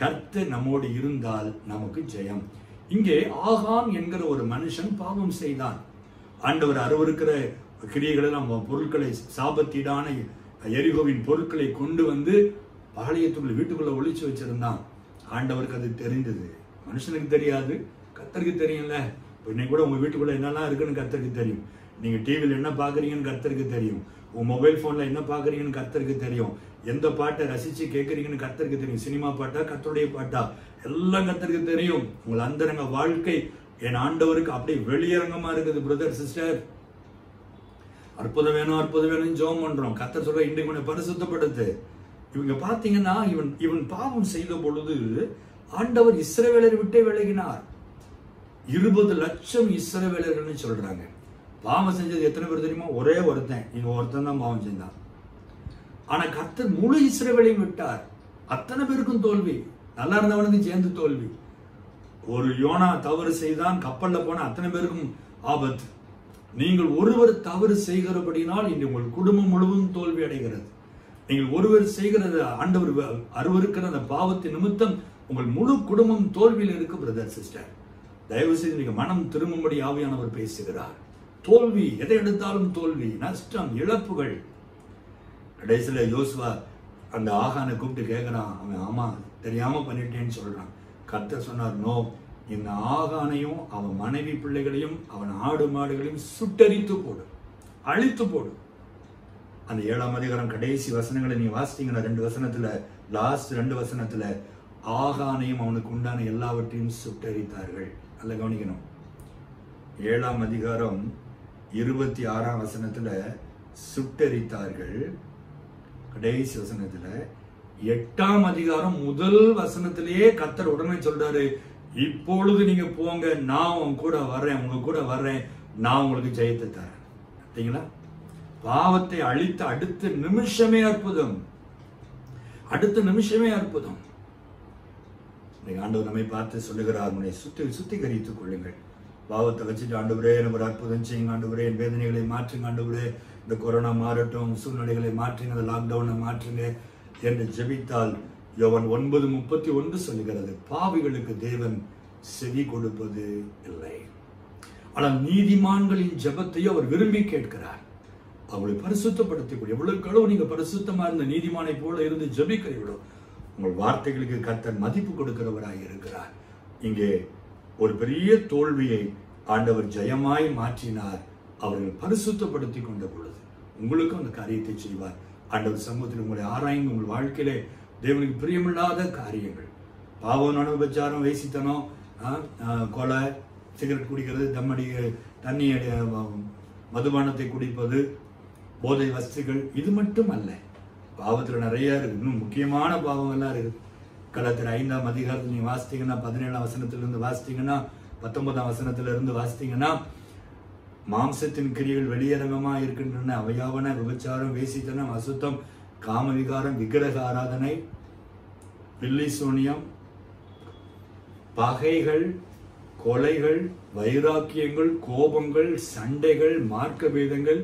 Speaker 5: கர்த்தர் நம்மோடு இருந்தால் நமக்கு ஜெயம். இங்கே ஆகான் என்கிற ஒரு மனுஷன் பாவம் செய்தான். ஆண்டவர் அருவருக்கிற கிரியைகளை, நம்ம பொருட்களை, சாபத்தீடான எரிகோவின் பொருட்களை கொண்டு வந்து பாளையத்துக்குள்ள வீட்டுக்குள்ள ஒளிச்சு வச்சிருந்தான். ஆண்டவருக்கு அது தெரிந்தது, மனுஷனுக்கு தெரியாது, கர்த்தருக்கு தெரியும்ல. இன்னைக்கு கூட உங்க வீட்டுக்குள்ள என்னெல்லாம் இருக்குன்னு கர்த்தருக்கு தெரியும். நீங்க டிவில என்ன பாக்குறீங்கன்னு கர்த்தருக்கு தெரியும். உங்க மொபைல் போன்ல என்ன பாக்குறீங்கன்னு கர்த்தருக்கு தெரியும். எந்த பாட்டை ரசிச்சு கேட்கறீங்கன்னு கர்த்தருக்கு தெரியும். சினிமா பாட்டா, கர்த்தருடைய பாட்டா, எல்லாம் கர்த்தருக்கு தெரியும். உங்கள் அந்தரங்க வாழ்க்கை என் ஆண்டவருக்கு அப்படியே வெளியரங்கமா இருக்குது. பிரதர் சிஸ்டர், அற்புதம் வேணும் அற்புதம் வேணும் ஜெபம் பண்றோம். கர்த்தர் சொல்ற, இன்றைக்கு உன்னை பரிசுத்தப்படுத்து. இவங்க பாத்தீங்கன்னா, இவன் பாவம் செய்த பொழுது ஆண்டவர் இஸ்ரவேலரை விட்டே விலகினார். 20 லட்சம் இஸ்ரவேலர்கள்னு சொல்றாங்க. பாவம் செஞ்சது எத்தனை பேர் தெரியுமா? ஒரே ஒருத்தன், இங்க ஒருத்தன் தான் பாவம் செஞ்சான். ஆனா கர்த்தர் முழு இஸ்ரவேலையும் விட்டார். அத்தனை பேருக்கும் தோல்வி, நல்லா இருந்தவனுக்கு சேர்ந்து தோல்வி. ஒரு யோனா தவறு செய்தான், கப்பல்ல போன அத்தனை பேருக்கும் ஆபத்து. நீங்கள் ஒருவர் தவறு செய்கிறபடினால் இன்று உங்கள் குடும்பம் முழுவதும் தோல்வி அடைகிறது. நீங்கள் ஒருவர் செய்கிறது ஆண்டவர் அருவருக்கிற அந்த பாவத்தின் நிமித்தம் உங்கள் முழு குடும்பம் தோல்வியில் இருக்கு. பிரதர் சிஸ்டர், தயவு செய்து நீங்க மனம் திரும்பும்படி ஆவியானவர் பேசுகிறார். தோல்வி, எதை எடுத்தாலும் தோல்வி, நஷ்டம், இழப்புகள். கடைசியில யோசுவா அந்த ஆகானை கூப்பிட்டு கேட்கிறான். அவன் ஆமா தெரியாம பண்ணிட்டேன்னு சொல்றான். கர்த்தர் சொன்னார், நோ, இந்த ஆகானையும் அவன் மனைவி பிள்ளைகளையும் அவன் ஆடு மாடுகளையும் சுட்டரித்து போடு, அழித்து போடு. அந்த 7ஆம் அதிகாரம் கடைசி வசனங்களை நீ வாசித்தீங்கன்னா 2 வசனத்துல, லாஸ்ட் 2 வசனத்துல ஆகானையும் அவனுக்கு உண்டான எல்லாவற்றையும் சுட்டரித்தார்கள். நல்ல கவனிக்கணும். 7ஆம் அதிகாரம் 26ஆம் வசனத்துல சுட்டரித்தார்கள். கடைசி வசனத்துல 8ஆம் அதிகாரம் முதல் வசனத்திலேயே கர்த்தர் உடனே சொல்றாரு, இப்பொழுது நீங்க போங்க, நான் உங்க கூட வர்றேன், உங்க கூட வர்றேன், நான் உங்களுக்கு ஜெயத்தை தரேன். பார்த்தீங்களா? பாவத்தை அழித்த அடுத்த நிமிஷமே அற்புதம், அடுத்த நிமிஷமே அற்புதம். ஆண்டவர் நம்மை பார்த்து சொல்லுகிறார், உன்னை சுத்திகரித்துக் கொள்ளுங்கள். பாவத்தை வச்சுட்டு ஆண்டவரே எனக்கு ஒரு அற்புதம் செய்யுங்க, ஆண்டவரே என் வேதனைகளை மாற்றுங்க, ஆண்டவரே இந்த கொரோனா மாறட்டும், சூழ்நிலைகளை மாற்றுங்க, இந்த லாக்டவுனை மாற்றுங்க என்று ஜெபித்தால் யோவான் 9:31 சொல்லுகிறது, பாவிகளுக்கு தேவன் செவி கொடுப்பது இல்லை, ஆனால் நீதிமான்களின் ஜெபத்தையும் அவர் விரும்பி கேட்கிறார். அவங்களை பரிசுத்தப்படுத்திக் எவ்வளவுக்கு அளவு நீங்க பரிசுத்தமா இருந்த நீதிமானை போல இருந்து ஜெபிக்கிறீர்களோ உங்கள் வார்த்தைகளுக்கு கர்த்தர் மதிப்பு கொடுக்கிறவராய் இருக்கிறார். இங்கே ஒரு பெரிய தோல்வியை ஆண்டவர் ஜெயமாய் மாற்றினார். அவர்கள் பரிசுத்தப்படுத்தி கொண்ட பொழுது உங்களுக்கும் அந்த காரியத்தை செய்வார். ஆண்டவர் சமூகத்தில் உங்களை ஆராய்ந்து உங்கள் வாழ்க்கையிலே தேவனுக்கு பிரியமில்லாத காரியங்கள், பாவம், அனுபவிச்சாரம், வேசித்தனம், கொலை, சிகரெட் குடிக்கிறது, தண்ணி, மதுபானத்தை குடிப்பது, போதை வஸ்துகள், இது மட்டும் அல்ல. பாவத்தில் நிறைய இருக்கு, இன்னும் முக்கியமான பாவங்கள்லாம் இருக்கு. கலாத்தியர் 5ஆம் அதிகாரத்தில் நீங்க வாசித்தீங்கன்னா 17ஆம் வசனத்திலிருந்து வாசித்தீங்கன்னா 19ஆம் வசனத்திலிருந்து வாசித்தீங்கன்னா மாம்சத்தின் கிரியைகள் வெளியரங்கமா இருக்கின்றன. அவையாவன விபச்சாரம், வேசித்தனம், அசுத்தம், காம விகாரம், விக்கிரக ஆராதனை, பில்லி சூனியம், பகைகள், கொலைகள், வைராக்கியங்கள், கோபங்கள், சண்டைகள், மார்க்க பேதங்கள்,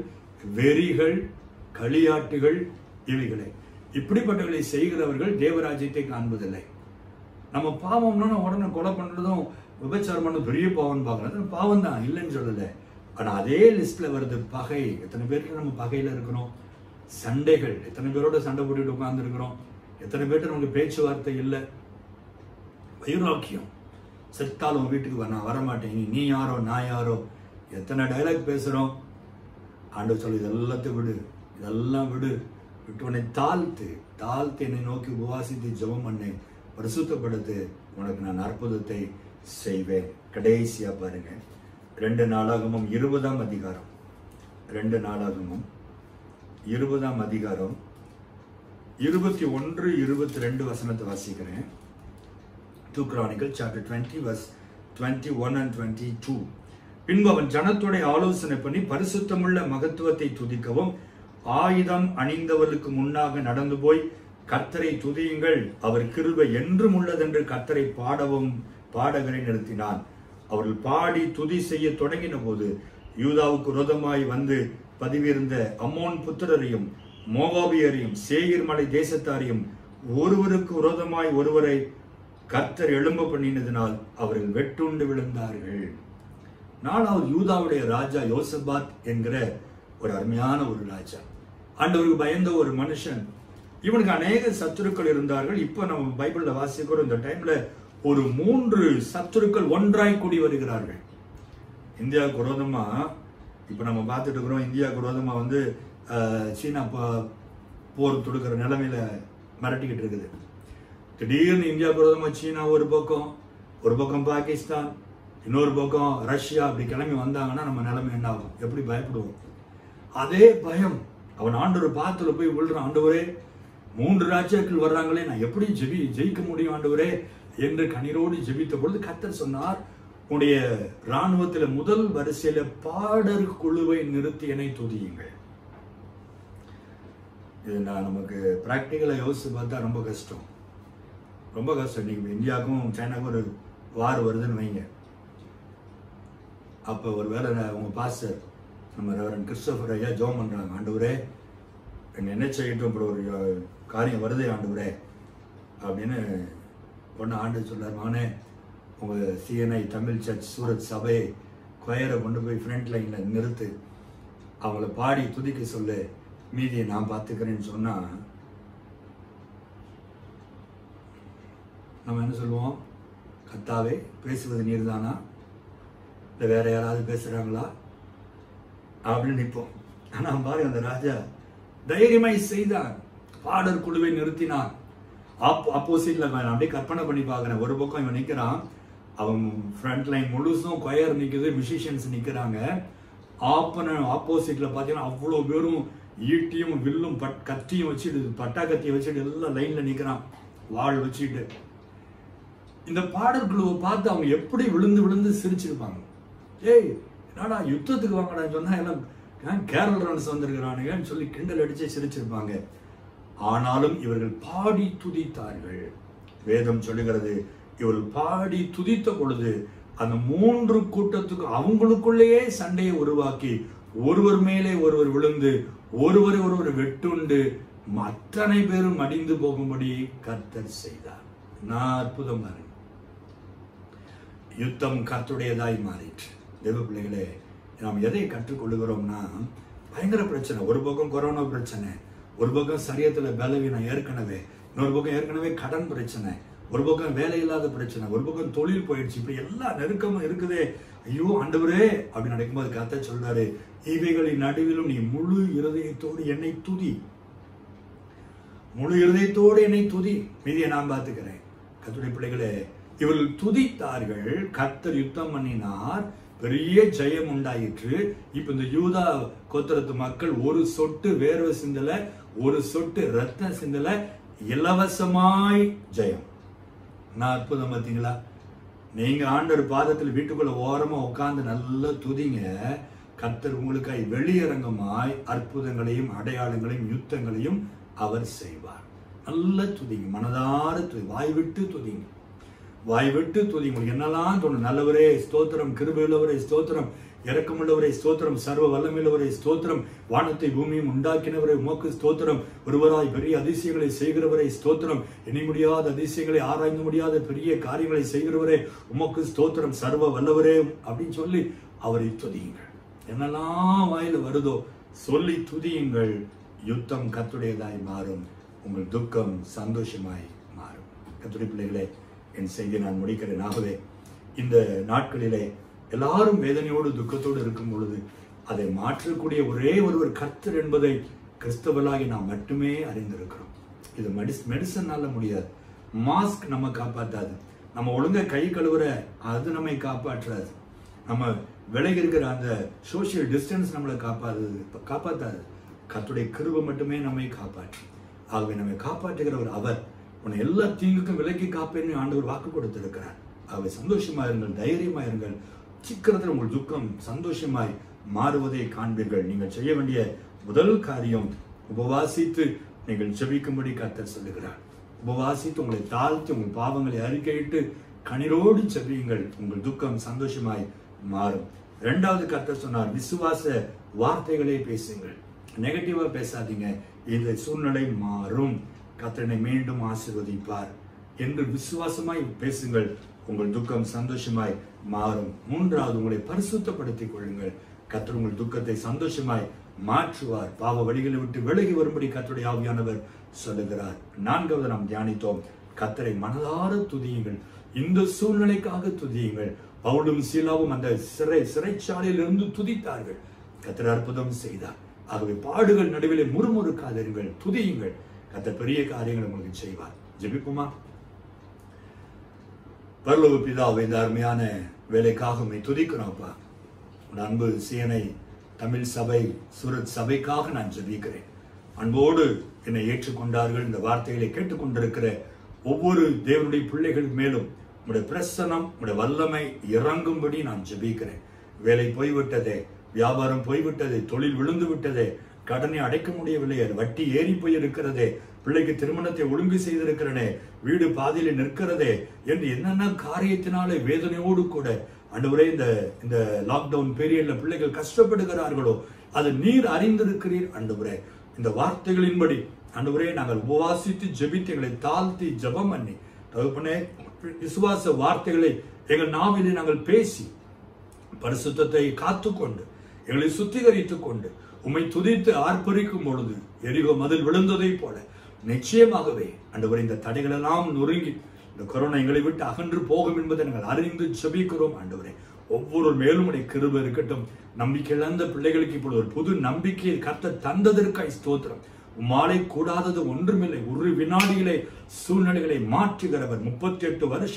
Speaker 5: வெறிகள், களியாட்டுகள், இவைகளை இப்படிப்பட்டவர்களை செய்கிறவர்கள் தேவராஜ்யத்தை காண்பதில்லை. நம்ம பாவம்னா உடனே கொலை பண்றதும் விபச்சாரம் பண்ண பெரிய பாவம் பார்க்கறது பாவம் தான், இல்லைன்னு சொல்லல. ஆனா அதே லிஸ்ட்ல வருது பகை. எத்தனை பேருக்கு நம்ம பகையில இருக்கிறோம்? சண்டைகள், எத்தனை பேரோட சண்டை போட்டுட்டு உட்கார்ந்து இருக்கிறோம்? எத்தனை பேருக்கு நமக்கு பேச்சுவார்த்தை இல்லை? வைராக்கியம், செத்தாலும் வீட்டுக்கு நான் வரமாட்டேன், நீ யாரோ நான் யாரோ, எத்தனை டைலாக் பேசுறோம்? ஆண்டவர் சொல்லி இதெல்லாத்தையும் விடு, இதெல்லாம் விடு, விட்டு உன்னை தாழ்த்து என்னை நோக்கி உபவாசித்து ஜெபம் பண்ணு, பரிசுத்தப்படுத்து, உனக்கு நான் அற்புதத்தை செய்வேன். கடைசியா பாருங்க, 2 நாளாகமும் 20ஆம் அதிகாரம், 2 நாளாகமும் 20ஆம் அதிகாரம் 21, 22 வசனத்தை வாசிக்கிறேன். 2 Chronicles chapter 20 verse 21 and 22. பின்பு அவன் ஜனத்தோட ஆலோசனை பண்ணி பரிசுத்தமுள்ள மகத்துவத்தை துதிக்கவும் ஆயுதம் அணிந்தவர்களுக்கு முன்னாக நடந்து போய் கர்த்தரை துதியுங்கள், அவர் கிருபை என்றும் உள்ளதென்று கர்த்தரை பாடவும் பாடகரை நிறுத்தினான். அவர்கள் பாடி துதி செய்ய தொடங்கின போது யூதாவுக்கு விரோதமாய் வந்து பதிவிருந்த அம்மோன் புத்திரரையும் மோவாபியரையும் சேயீர் மலை தேசத்தாரையும் ஒருவருக்கு விரோதமாய் ஒருவரை கர்த்தர் எழும்ப பண்ணினதினால் அவர்கள் வெட்டுண்டு விழுந்தார்கள். 4வது யூதாவுடைய ராஜா யோசபாத் என்கிற ஒரு அருமையான ஒரு ராஜா, ஆண்டவருக்கு பயந்த ஒரு மனுஷன். இவனுக்கு அநேக சத்துருக்கள் இருந்தார்கள். இப்ப நம்ம பைபிள்ல வாசிக்கிறோம், இந்த டைம்ல ஒரு 3 சத்துருக்கள் ஒன்றாய் கூடி வருகிறார்கள். இந்தியாவுக்கு விரோதமா இப்ப நம்ம பார்த்துட்டு இருக்கிறோம். இந்தியாவுக்கு விரோதமா வந்து சீனா போர் தொடுக்கிற நிலைமையில மிரட்டிக்கிட்டு இருக்குது. திடீர்னு இந்தியாவுக்கு விரோதமா சீனா ஒரு பக்கம் பாகிஸ்தான், இன்னொரு பக்கம் ரஷ்யா அப்படி கிளம்பி வந்தாங்கன்னா நம்ம நிலைமை என்ன ஆகும்? எப்படி பயப்படுவோம்? அதே பயம் அவன் ஆண்டவர் பாத்துல போய் விழுறான். ஆண்டவரே 3 ராஜாக்கள் வர்றாங்களே, நான் எப்படி ஜெயிக்க முடியும் ஆண்டவரே என்று கண்ணீரோடு ஜெபித்த பொழுது கர்த்தர் சொன்னார், உடைய இராணுவத்துல முதல் வரிசையில பாடர் குழுவை நிறுத்தி என்னை துதியுங்கள். இது நான் நமக்கு பிராக்டிக்கலா யோசிச்சு பார்த்தா ரொம்ப கஷ்டம், ரொம்ப கஷ்டம். இன்னைக்கு இந்தியாவுக்கும் சைனாவுக்கும் ஒரு வார் வருதுன்னு வைங்க. அப்போ ஒரு வேளை உங்க பாஸ்டர் நம்ம ரெவரண்ட் கிறிஸ்டோபர் ஐயா ஜெபம் பண்றாங்க, ஆண்டவரே என்ன செய்யட்டும், இப்படி ஒரு காரியம் வருதே ஆண்டவரே அப்படின்னு. ஒன்று ஆண்டு சொல்றாரு, மகனே உங்க சிஎன்ஐ தமிழ் சர்ச் சூரத் சபை கொயரை கொண்டு போய் ஃப்ரண்ட் லைன்ல நிறுத்து, அவங்கள பாடி துதிக்க சொல்லு, மீதியை நான் பார்த்துக்கிறேன்னு சொன்னா நம்ம என்ன சொல்லுவோம்? கர்த்தாவே பேசுவது நீர் தானா, இல்லை வேற யாராவது பேசுறாங்களா அப்படின்னு நிற்போம். ஆனா பாருங்க, அந்த ராஜா தைரியமாய் செய்தான், பாடர் குழுவை நிறுத்தினான். ஆப்போசிட்ல அப்படியே கற்பனை பண்ணி பார்க்கிறேன். ஒரு பக்கம் இவன் நிக்கிறான், அவன் ஃப்ரண்ட் லைன் முழுசும் கொயர் நிக்குது, மியூசிஷியன்ஸ் நிக்கிறாங்க. ஆப்போசிட்ல பாத்தீங்கன்னா அவ்வளவு பேரும் ஈட்டியும் வில்லும் கத்தியும் வச்சுட்டு, பட்டா கத்தியை வச்சுட்டு எல்லாம் லைன்ல நிக்கிறான், வாள் வச்சுட்டு. இந்த பாடல் குழுவை பார்த்து அவங்க எப்படி விழுந்து விழுந்து சிரிச்சிருப்பாங்க. ஏய் என்னடா யுத்தத்துக்கு வாங்கடான்னு சொன்னா எல்லாம் கேரல் ரன்ஸ் வந்திருக்கிறானுங்கன்னு சொல்லி கிண்டல் அடிச்சு சிரிச்சிருப்பாங்க. ஆனாலும் இவர்கள் பாடி துதித்தார்கள். வேதம் சொல்லுகிறது, இவர்கள் பாடி துதித்த பொழுது அந்த 3 கூட்டத்துக்கு அவங்களுக்குள்ளேயே சண்டையை உருவாக்கி ஒருவர் மேலே ஒருவர் விழுந்து ஒருவரை ஒருவர் வெட்டுண்டு அத்தனை பேரும் மடிந்து போகும்படி கர்த்தர் செய்தார். நான் அற்புதம் பாருங்க, யுத்தம் கர்த்தருடையதாய் மாறிற்று. தேவ பிள்ளைகளே, நாம் எதை கற்றுக்கொள்ளுகிறோம்னா, பயங்கர பிரச்சனை. ஒரு பக்கம் கொரோனா பிரச்சனை, ஒரு பக்கம் சரியத்துல பலவீனம் ஏற்கனவே, இன்னொரு பக்கம் ஏற்கனவே கடன் பிரச்சனை, ஒரு பக்கம் வேலை இல்லாத பிரச்சனை, ஒரு பக்கம் தொழில் போயிடுச்சு, இப்படி எல்லா நெருக்கமும் இருக்குதே. ஐயோ ஆண்டவரே அப்படின்னு நடக்கும்போது கர்த்தர் சொல்றாரு, இவைகளின் நடுவிலும் நீ முழு இருதயத்தோடு என்னை துதி, முழு இருதயத்தோடு என்னை துதி, மீதியை நான் பார்த்துக்கிறேன். கர்த்தருடைய பிள்ளைகளே, இவர்கள் துதித்தார்கள், கர்த்தர் யுத்தம் பண்ணினார், பெரிய ஜெயம் உண்டாயிற்று. இப்ப இந்த யூதா கோத்திரத்து மக்கள் ஒரு சொட்டு வேர்வை சிந்தல, ஒரு சொட்டு ரத்த சிந்தல, இலவசமாய் ஜெயம். நான் அற்புதம் பார்த்தீங்களா? நீங்க ஆண்டவர் பாதத்தில் வீட்டுக்குள்ள ஓரமா உட்கார்ந்து நல்லா துதிங்க, கர்த்தர் உங்களுக்காய் வெளியரங்கமாய் அற்புதங்களையும் அடையாளங்களையும் யுத்தங்களையும் அவர் செய்வார். நல்ல துதிங்க, மனதார துதி, வாய் விட்டு துதிங்க, வாய் விட்டு துதி. உங்களுக்கு என்னெல்லாம் தோணும்? நல்லவரே ஸ்தோத்திரம், கிருபையுள்ளவரே ஸ்தோத்திரம், இரக்கமுள்ளவரே ஸ்தோத்திரம், சர்வ வல்லமையுள்ளவரே ஸ்தோத்திரம், வானத்தை பூமியும் உண்டாக்கினவரே உமக்கு ஸ்தோத்திரம், ஒருவராய் பெரிய அதிசயங்களை செய்கிறவரே ஸ்தோத்திரம், எண்ணி முடியாத அதிசயங்களை ஆராய்ந்து முடியாத பெரிய காரியங்களை செய்கிறவரே உமக்கு ஸ்தோத்திரம், சர்வ வல்லவரே அப்படின்னு சொல்லி அவரை துதியுங்கள். என்னெல்லாம் வாயில வருதோ சொல்லி துதியுங்கள். யுத்தம் கர்த்தருடையதாய் மாறும், உங்கள் துக்கம் சந்தோஷமாய் மாறும். கர்த்தருடைய பிள்ளைகளே, என் செய்தியை நான் முடிக்கிறேன். ஆகவே இந்த நாட்களிலே எல்லாரும் வேதனையோடு துக்கத்தோடு இருக்கும் பொழுது அதை மாற்றக்கூடிய ஒரே ஒருவர் கர்த்தர் என்பதை கிறிஸ்தவர்களாகி நாம் மட்டுமே அறிந்திருக்கிறோம். இது மெடிசன்னால முடியாது, மாஸ்க் நம்ம காப்பாற்றாது, நம்ம ஒழுங்கா கை கழுவுற அது நம்மை காப்பாற்றாது, நம்ம விலகி இருக்கிற அந்த சோசியல் டிஸ்டன்ஸ் நம்மளை காப்பாற்றாது. கர்த்தருடைய கிருபை மட்டுமே நம்மை காப்பாற்றும். ஆகவே நம்மை காப்பாற்றுகிறவர் அவர். உன்னை எல்லா தீங்குக்கும் விலக்கி காப்பேன்னு ஆண்டவர் வாக்கு கொடுத்திருக்கிறார். ஆகவே சந்தோஷமா இருங்கள், தைரியமா இருங்கள். சீக்கிரத்தில் உங்கள் துக்கம் சந்தோஷமாய் மாறுவதை காண்பீர்கள். நீங்கள் செய்ய வேண்டிய முதல் காரியம் உபவாசித்து நீங்கள் ஜெபிக்கும்படி கர்த்தர் சொல்லுகிறார். உபவாசித்து உங்களை தாழ்த்தி உங்கள் பாவங்களை அறிக்கையிட்டு கண்ணீரோடு ஜெபியுங்கள், உங்கள் துக்கம் சந்தோஷமாய் மாறும். இரண்டாவது கர்த்தர் சொன்னார், விசுவாச வார்த்தைகளை பேசுங்கள், நெகட்டிவா பேசாதீங்க. இந்த சூழ்நிலை மாறும், கர்த்தரை மீண்டும் ஆசீர்வதிப்பார் என்று விசுவாசமாய் பேசுங்கள், உங்கள் துக்கம் சந்தோஷமாய் மாறும். மூன்றாவது, உங்களை பரிசுத்தப்படுத்திக் கொள்ளுங்கள், கர்த்தர் உங்கள் துக்கத்தை சந்தோஷமாய் மாற்றுவார். பாவ வழிகளை விட்டு விலகி வரும்படி கர்த்தருடைய ஆவியானவர் சொல்லுகிறார். நான்காவது நாம் தியானித்தோம், கர்த்தரை மனதார துதியுங்கள், இந்த சூழ்நிலைக்காக துதியுங்கள். பவுலும் சீலாவும் அந்த சிறைச்சாலையில் இருந்து துதித்தார்கள், கர்த்தர் அற்புதம் செய்தார். ஆகவே பாடுகள் நடுவிலே முறுமுறுக்காதீர்கள், துதியுங்கள், கர்த்தர் பெரிய காரியங்கள் உங்களுக்கு செய்வார். ஜெபிப்போமா? பரலோக பிதாவே, இந்த அருமையான வேலைக்காக உம்மை துதிக்கிறோம்ப்பா. அன்பு சிஎன்ஐ தமிழ் சபை சூரத் சபைக்காக நான் ஜெபிக்கிறேன். அன்போடு என்னை ஏற்றுக்கொண்டார்கள். இந்த வார்த்தைகளை கேட்டுக்கொண்டிருக்கிற ஒவ்வொரு தேவனுடைய பிள்ளைகள் மேலும் உங்களுடைய பிரசனம், உங்களுடைய வல்லமை இறங்கும்படி நான் ஜெபிக்கிறேன். வேலை போய்விட்டதே, வியாபாரம் போய்விட்டதே, தொழில் விழுந்து விட்டதே, கடனை அடைக்க முடியவில்லையே, வட்டி ஏறி போயிருக்கிறதே, பிள்ளைக்கு திருமணத்தை ஒழுங்கு செய்திருக்கிறனே, வீடு பாதியில நிற்கிறதே என்று என்னென்ன காரியத்தினாலே வேதனையோடு கூட ஆண்டவரே இந்த லாக்டவுன் பீரியட்ல பிள்ளைகள் கஷ்டப்படுகிறார்களோ அது நீர் அறிந்திருக்கிறீர். ஆண்டவரே, இந்த வார்த்தைகளின்படி ஆண்டவரே நாங்கள் உபவாசித்து ஜெபித்து எங்களை தாழ்த்தி ஜெபம் பண்ணி தகப்பனே விசுவாச வார்த்தைகளை எங்கள் நாவிலே நாங்கள் பேசி பரிசுத்தத்தை காத்துக்கொண்டு எங்களை சுத்திகரித்துக் கொண்டு உம்மை துதித்து ஆர்ப்பரிக்கும் பொழுது எரிகோ மதில் விழுந்ததை போல நிச்சயமாகவே ஆண்டவரே இந்த தடைகள் எல்லாம் நொறுங்கி இந்த கொரோனா எங்களை விட்டு அகன்று போகும் என்பதை நாங்கள் அறிந்து ஜெபிக்கிறோம். ஆண்டவரே, ஒவ்வொரு மேலும் உடைய கிருபை இருக்கட்டும். நம்பிக்கை இழந்த பிள்ளைகளுக்கு இப்பொழுது ஒரு புது நம்பிக்கையை கர்த்தர் தந்ததற்காய் ஸ்தோத்திரம். உம்மாலே கூடாதது ஒன்றுமில்லை. ஒரு வினாடியிலே சூழ்நிலைகளை மாற்றுகிறவர். 38 வருஷ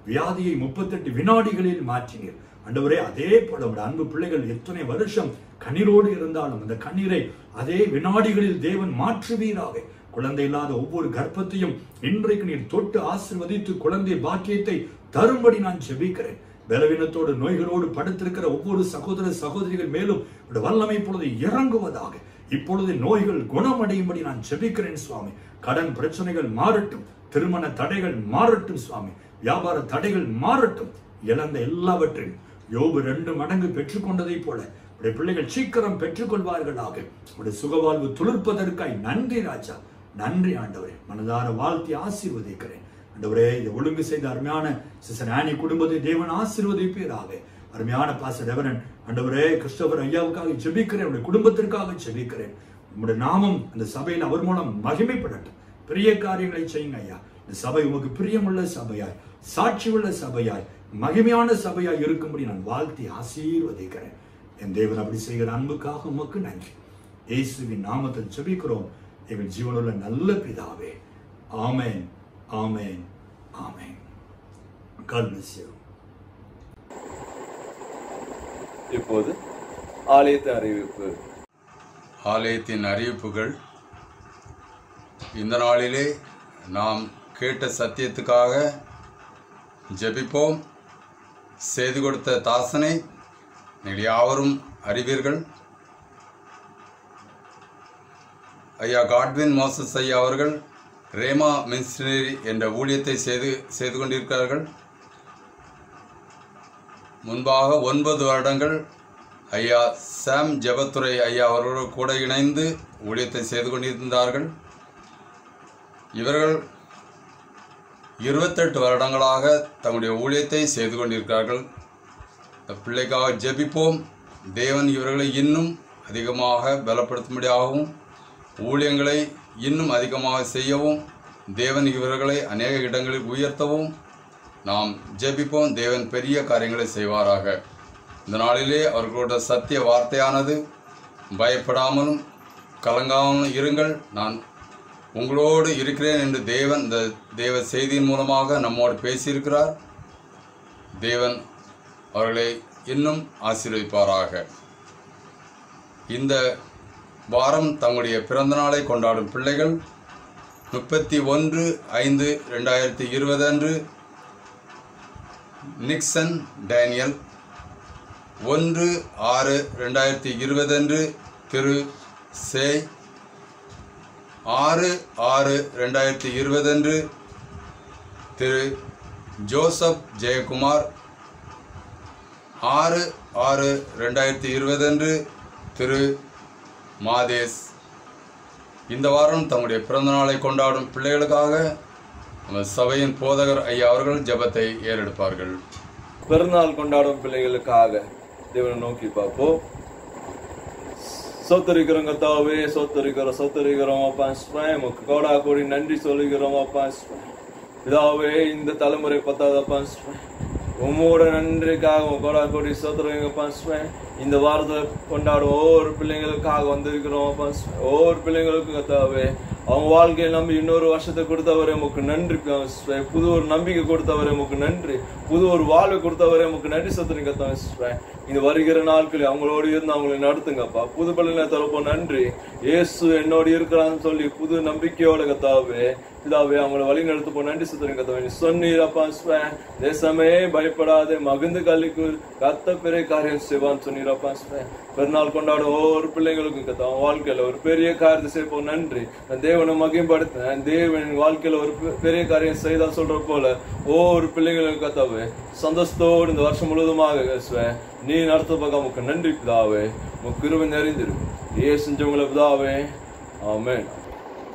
Speaker 5: வியாதியை 38 வினாடிகளில் மாற்றினீர். ஆண்டவரே, அதே போல அன்பு பிள்ளைகள் எத்தனை வருஷம் கண்ணீரோடு இருந்தாலும் அந்த கண்ணீரை அதே வினாடிகளில் தேவன் மாற்றுவீராக. குழந்தை இல்லாத ஒவ்வொரு கர்ப்பத்தையும் இன்றைக்கு நீர் தொட்டு ஆசீர்வதித்து குழந்தை பாக்கியத்தை தரும்படி நான் ஜெபிக்கிறேன். பலவீனத்தோடு நோய்களோடு படுத்திருக்கிற ஒவ்வொரு சகோதர சகோதரிகள் மேலும் வல்லமை பொழுது இறங்குவதாக. இப்பொழுது நோய்கள் குணமடையும்படி நான் ஜெபிக்கிறேன் சுவாமி. கடன் பிரச்சனைகள் மாறட்டும், திருமண தடைகள் மாறட்டும் சுவாமி, வியாபார தடைகள் மாறட்டும். இழந்த எல்லாவற்றையும் யோபு 2 மடங்கு பெற்றுக்கொண்டதை போல பிள்ளைகள் சீக்கிரம் பெற்றுக்கொள்வார்களாக. சுகவாழ்வு துளிர்ப்பதற்காய் நன்றி ராஜா, நன்றி ஆண்டவரே. மனதார வாழ்த்தி ஆசீர்வதிக்கிறேன் ஆண்டவரே. இதை ஒழுங்கு செய்த அருமையான சிஸ்டர் ஆனி குடும்பத்தை தேவன் ஆசீர்வதிப்பீராக. அருமையான பாஸ்டர் ரெவரண்ட் ஆண்டவரே கிறிஸ்டோபர் ஐயாவுக்காக ஜெபிக்கிறேன், உங்களுடைய குடும்பத்திற்காக ஜெபிக்கிறேன். உங்களுடைய நாமம் அந்த சபையில் அவர் மூலம் மகிமைப்படட்டும். பெரிய காரியங்களை செய்யுங்க ஐயா. இந்த சபை உமக்கு பிரியமுள்ள சபையாய், சாட்சி உள்ள சபையாய், மகிமையான சபையாய் இருக்கும்படி நான் வாழ்த்தி ஆசீர்வதிக்கிறேன். என் தேவன் அப்படி செய்கிற அன்புக்காக உமக்கு நன்றி. இயேசுவின் நாமத்தில் ஜெபிக்கிறோம் எங்கள் ஜீவனுள்ள நல்ல பிதாவே. ஆமென், ஆமென், ஆமென். God bless you.
Speaker 1: இப்போது ஆலயத்தின் அறிவிப்பு.
Speaker 6: ஆலயத்தின் அறிவிப்புகள். இந்த நாளிலே நாம் கேட்ட சத்தியத்துக்காக ஜெபிப்போம். செய்து கொடுத்த தாசனை நீங்கள் யாவரும் அறிவீர்கள். ஐயா காட்வின் மோசஸ் ஐயா அவர்கள் ரேமா மினிஸ்ட்ரி என்ற ஊழியத்தை செய்து கொண்டிருக்கிறார்கள். முன்பாக 9 வருடங்கள் ஐயா சாம் ஜெபத்துறை ஐயா அவர்களோடு கூட இணைந்து ஊழியத்தை செய்து கொண்டிருந்தார்கள். இவர்கள் 28 வருடங்களாக தங்களுடைய ஊழியத்தை செய்து கொண்டிருக்கிறார்கள். இந்த பிள்ளைக்காக ஜெபிப்போம். தேவன் இவர்களை இன்னும் அதிகமாக பலப்படுத்தும்படியாகவும் ஊழியங்களை இன்னும் அதிகமாக செய்யவும் தேவன் இவர்களை அநேக இடங்களில் உயர்த்தவும் நாம் ஜெபிப்போம். தேவன் பெரிய காரியங்களை செய்வாராக. இந்த நாளிலே அவர்களோட சத்திய வார்த்தையானது பயப்படாமலும் கலங்காமலும் இருங்கள், நான் உங்களோடு இருக்கிறேன் என்று தேவன் இந்த தேவ செய்தியின் மூலமாக நம்மோடு பேசியிருக்கிறார். தேவன் அவர்களை இன்னும் ஆசீர்வதிப்பாராக. இந்த வாரம் தங்களுடைய பிறந்த நாளை கொண்டாடும் பிள்ளைகள் 31/5/2020 அன்று நிக்சன் டேனியல், 1/6/2020 அன்று திரு சேய், 6/6/2020 அன்று திரு ஜோசப் ஜெயக்குமார், 6/6/2020 அன்று திரு மாதேஸ். இந்த வாரம் தங்களுடைய பிறந்த நாளை கொண்டாடும் பிள்ளைகளுக்காக நம்ம சபையின் போதகர் ஐயா அவர்கள் ஜெபத்தை ஏறெடுப்பார்கள்.
Speaker 1: பிறந்தநாள் கொண்டாடும் பிள்ளைகளுக்காக தேவனை நோக்கி பார்ப்போம். சோத்தரிக்கிறோம் கர்த்தாவே, சோத்தரிக்கிறோம் அப்பா ஸ்வயம், கோடா கோடி நன்றி சொல்லுகிறோம் அப்பா ஸ்வயம். இதாவே இந்த தலைமுறை பத்தாதப்பா ஸ்வயம், உம்மோட நன்றிக்காக கோடா கோடி சோத்தரிங்கப்பா ஸ்வயம். இந்த வாரத்தை கொண்டாடும் ஒவ்வொரு பிள்ளைங்களுக்காக வந்திருக்கிறோம் அப்பா ஸ்வயம். ஒவ்வொரு பிள்ளைங்களுக்கும் கர்த்தாவே அவங்க வாழ்க்கையை நம்பி இன்னொரு வருஷத்தை கொடுத்தவரே உமக்கு நன்றி. புது ஒரு நம்பிக்கை கொடுத்தவரே உமக்கு நன்றி. புது ஒரு வாழ்வை கொடுத்தவரே உமக்கு நன்றி சத்துறீங்க கர்த்தாவே. இந்த வருகிற நாட்களில் அவங்களோடு இருந்து அவங்களை நடத்துங்கப்பா. புது பலனை தரப்போ நன்றி. இயேசு என்னோடு இருக்கிறான்னு சொல்லி புது நம்பிக்கையோட கர்த்தாவே பிதாவே அவங்களை வழி நடத்து போ நன்றி சுத்தரிங்க கத்தாவே. சொன்னீரப்பா சுவே தேசமே பயப்படாதே மகிழ்ந்து கலிக்கு கத்த பெரிய காரியம் செய்வான்னு சொன்னீரப்பா சுவே. பெருநாள் கொண்டாட ஒவ்வொரு பிள்ளைங்களுக்கும் கத்த வாழ்க்கையில ஒரு பெரிய காரியத்தை செய்வோம். நன்றி. நான் தேவனை மகிம்படுத்தினேன். தேவன் வாழ்க்கையில ஒரு பெரிய காரியம் செய்தா சொல்ற போல ஒவ்வொரு பிள்ளைகளுக்கும் கத்தாவே சந்தோஷத்தோடு இந்த வருஷம் முழுவதுமாக நீ நடத்த பக்கம் நன்றி பிதாவே. உன் கிருபை நிறைந்திருக்கும் ஏ செஞ்சவங்களை பிதாவே. ஆமென்.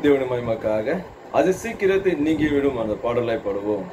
Speaker 1: தேவனை மகிமைக்காக அது சீக்கிரத்தை நீங்கி விடும் அந்த பாடலை பாடுவோம்.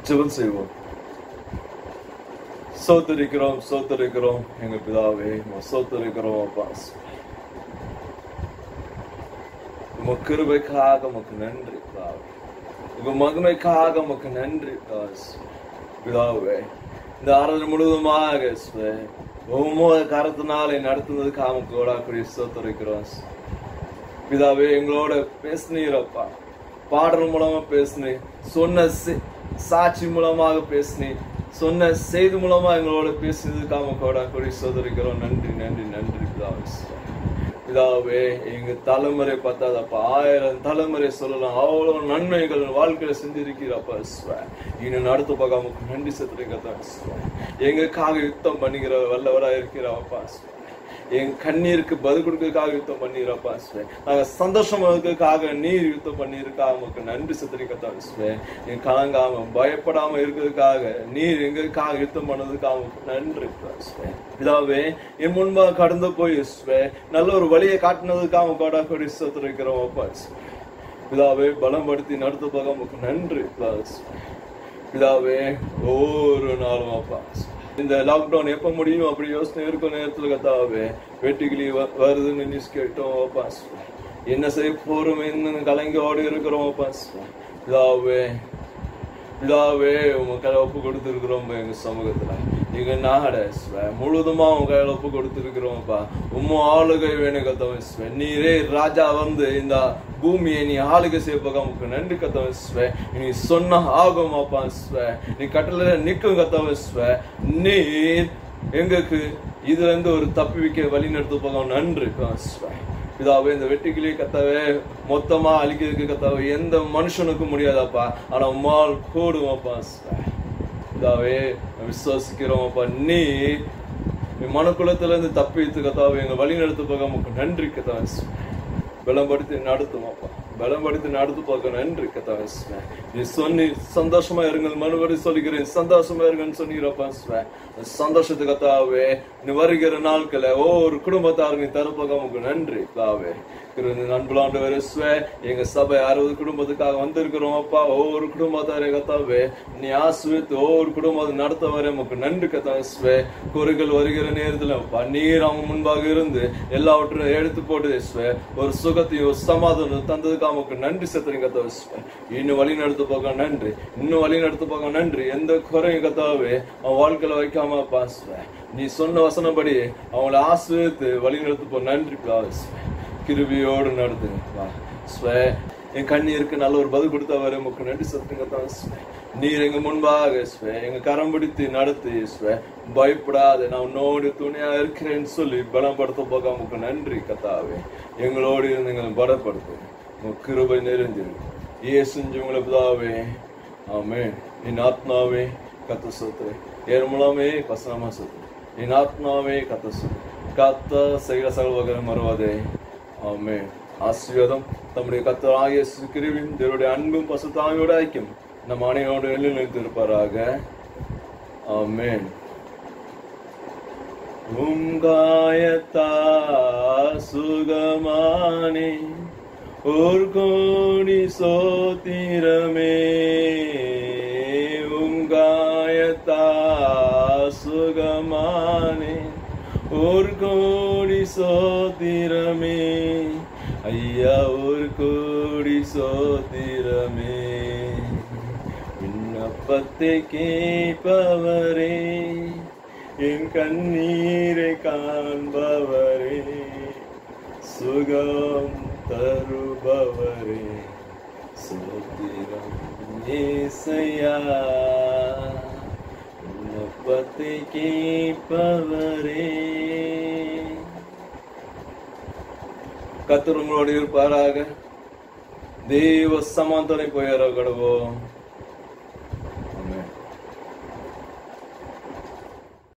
Speaker 1: ஜெபம் செய்வோம். சோத்தரிக்கிறோம் சோத்தரிக்கிறோம் எங்க பிதாவே, சோத்தரிக்கிறோம் அப்பா. உங்க கிருபைக்காக உமக்கு நன்றி பிதாவே, உங்க மகிமைக்காக உமக்கு நன்றி பிதாவே. இந்த ஆராதனை முழுவதுமாக ஒவ்வொரு கருத்தினாலே நடத்துனதுக்காக கூட சோத்தரிக்கிறோம் பிதாவே. எங்களோட பேசுனீரப்பா, பாடல் மூலமா பேசுனீ, சொன்ன சாட்சி மூலமாக பேசுனீ, சொன்ன செய்தி மூலமா எங்களோட பேசினதுக்காக கூட சோதரிக்கிறோம். நன்றி நன்றி நன்றி பிதாவே. பிதாவே எங்க தலைமுறை பத்தாதப்பா, 1000 தலைமுறை சொல்லலாம், அவ்வளவு நன்மைகள் வாழ்க்கையில செஞ்சிருக்கிறப்பா. இன்னும் அடுத்த பக்கம் நன்றி செத்துருக்கத்தான். எங்களுக்காக யுத்தம் பண்ணிக்கிற வல்லவரா இருக்கிறப்பா. என் கண்ணீருக்கு பதில் கொடுக்கறதுக்காக யுத்தம் பண்ணிருப்பா. நாங்க சந்தோஷமா இருக்கிறதுக்காக நீர் யுத்தம் பண்ணிருக்கா, நமக்கு நன்றி செத்துருக்கத்தான். என் கலங்காம பயப்படாம இருக்கிறதுக்காக நீர் எங்களுக்காக யுத்தம் பண்ணதுக்காக நன்றி பிதாவே. என் முன்பாக கடந்து போய் நல்ல ஒரு வழியை காட்டினதுக்காக கூட கொடி செத்துருக்கிறோம் பிதாவே. பலப்படுத்தி நடத்து போக நமக்கு நன்றி பிதாவே. ஒவ்வொரு நாளும் அப்பா இந்த லாக்டவுன் எப்ப முடியும் அப்படி யோசனை இருக்கும் நேரத்துல கத்தாவே, வெட்டுக்கிளி வருதுன்னு நியூஸ் கேட்டோம் அப்பா. என்ன செய்ய போறோம் என்ன கலங்கி ஓடி இருக்கிறோம் அப்பா. பிதாவே பிதாவே உங்க கையில ஒப்பு கொடுத்துருக்கிறோம் எங்க சமூகத்துல. நீங்க நாட முழுதுமா உங்க கையில ஒப்பு கொடுத்துருக்கிறோம்ப்பா. உம்ம ஆளுகை வேணும் கத்தவன். நீரே ராஜா வந்து இந்த பூமியை நீ ஆளுகை செய்யப்போக உனக்கு நன்றி கத்தவன். நீ சொன்ன ஆகும் அப்பா. நீ கட்டளை நிற்கும் கத்தவன். நீர் எங்களுக்கு இதுல இருந்து ஒரு தப்பி வைக்க வழி நடத்து போக நன்றி பிதாவே. இந்த வெட்டுக்கிளியை கத்தாவே மொத்தமா அழிக்கிறதுக்கு கத்தாவே எந்த மனுஷனுக்கும் முடியாதாப்பா, ஆனா உம்மால் கூடுவாப்பா பிதாவே. விசுவாசிக்கிறோம்ப்பா, நீ மனுக்குலத்துல இருந்து தப்பி வைத்து கத்தாவே எங்க வழி நடத்து போக உனக்கு நன்றி கத்தாவே. பலப்படுத்தி நடத்துமாப்பா, பலப்படுத்தி நடத்து பார்க்க நன்றி கத்தாவே. நீ சொன்னி சந்தோஷமா இருங்கள், மறுபடி சொல்லிக்கிறேன் சந்தோஷமா இருங்கன்னு சொன்னீரப்பா. சந்தோஷத்து கத்தாவே நீ வருகிற நாட்களை ஒவ்வொரு குடும்பத்தாருக்கு தரப்பாக உனக்கு நன்றி தாவே. அன்புலாண்டு எங்க சபை 60 குடும்பத்துக்காக வந்திருக்கிறோம் அப்பா. ஒவ்வொரு குடும்பத்தாரே கத்தாவே நீ ஆசிர்வதித்து ஒவ்வொரு குடும்பத்தை நடத்த வர உனக்கு நன்றி கத்தாவே. குறைகள் வருகிற நேரத்துல நீர் அவங்க முன்பாக இருந்து எல்லாவற்றையும் எடுத்து போட்டு ஒரு சுகத்தையும் ஒரு சமாதானம் தந்ததுக்கு அவனுக்கு நன்றி செத்துறீங்க கத்தாவே. இன்னும் வழி நடத்து போக நன்றி, இன்னும் வழி நடத்து போக நன்றி. எந்த குறையும் கத்தாவே அவன் வாழ்க்கையில வைக்காம நீ சொன்ன வசனப்படி அவங்களை ஆசிர்வதித்து வழி நடத்து போ நன்றி கிருபியோடு நடத்துங்க. என் கண்ணீருக்கு நல்ல ஒரு பதில் கொடுத்தவரை உமக்கு நன்றி செலுத்துங்க. நீர் எங்க முன்பாக எங்க கரம் பிடித்து நடத்தி பயப்படாத நான் உன்னோடு துணையா இருக்கிறேன்னு சொல்லி பலப்படுத்த போக உமக்கு நன்றி கத்தாவே. எங்களோடு இருந்து எங்களை பலப்படுத்து கிருபை நிறைஞ்சிரு ஏசுஞ்சு உங்களை பிதாவே. ஆமென். என் ஆத்மாவே கத்த சொத்து, என் மூலமே பசனமா சொத்து, என் ஆத்மாவே கத்த சொத்து, கத்த செய்கிற சகல மறுவாதே. ஆமென். ஆசீர்வாதம் நம்முடைய கர்த்தராகிய இயேசு கிறிஸ்துவின் தேவனுடைய அன்பும் பசுத்தாவியோட ஐக்கியம் நம் அனைவரோடு நிலைத்திருப்பாராக. ஆமென். உங்காயத்தா சுகமானே ஒரு கோடி சோத்திரமே, உங்காயத்தா சுகமானே ஒரு கோடி சோத்திரமே, ஐயா ஒரு கோடி சோத்திரமே. விண்ணப்பத்தை கேட்பவரே, என் கண்ணீரை காண்பவரே, சுகம் தருபவரே, சோத்திரம் ஏசையா. விண்ணப்பத்தை கேட்பவரே. கர்த்தர் உங்களோடு இருப்பாராக. தேவ சமாந்தனை போயிட கடவோம்.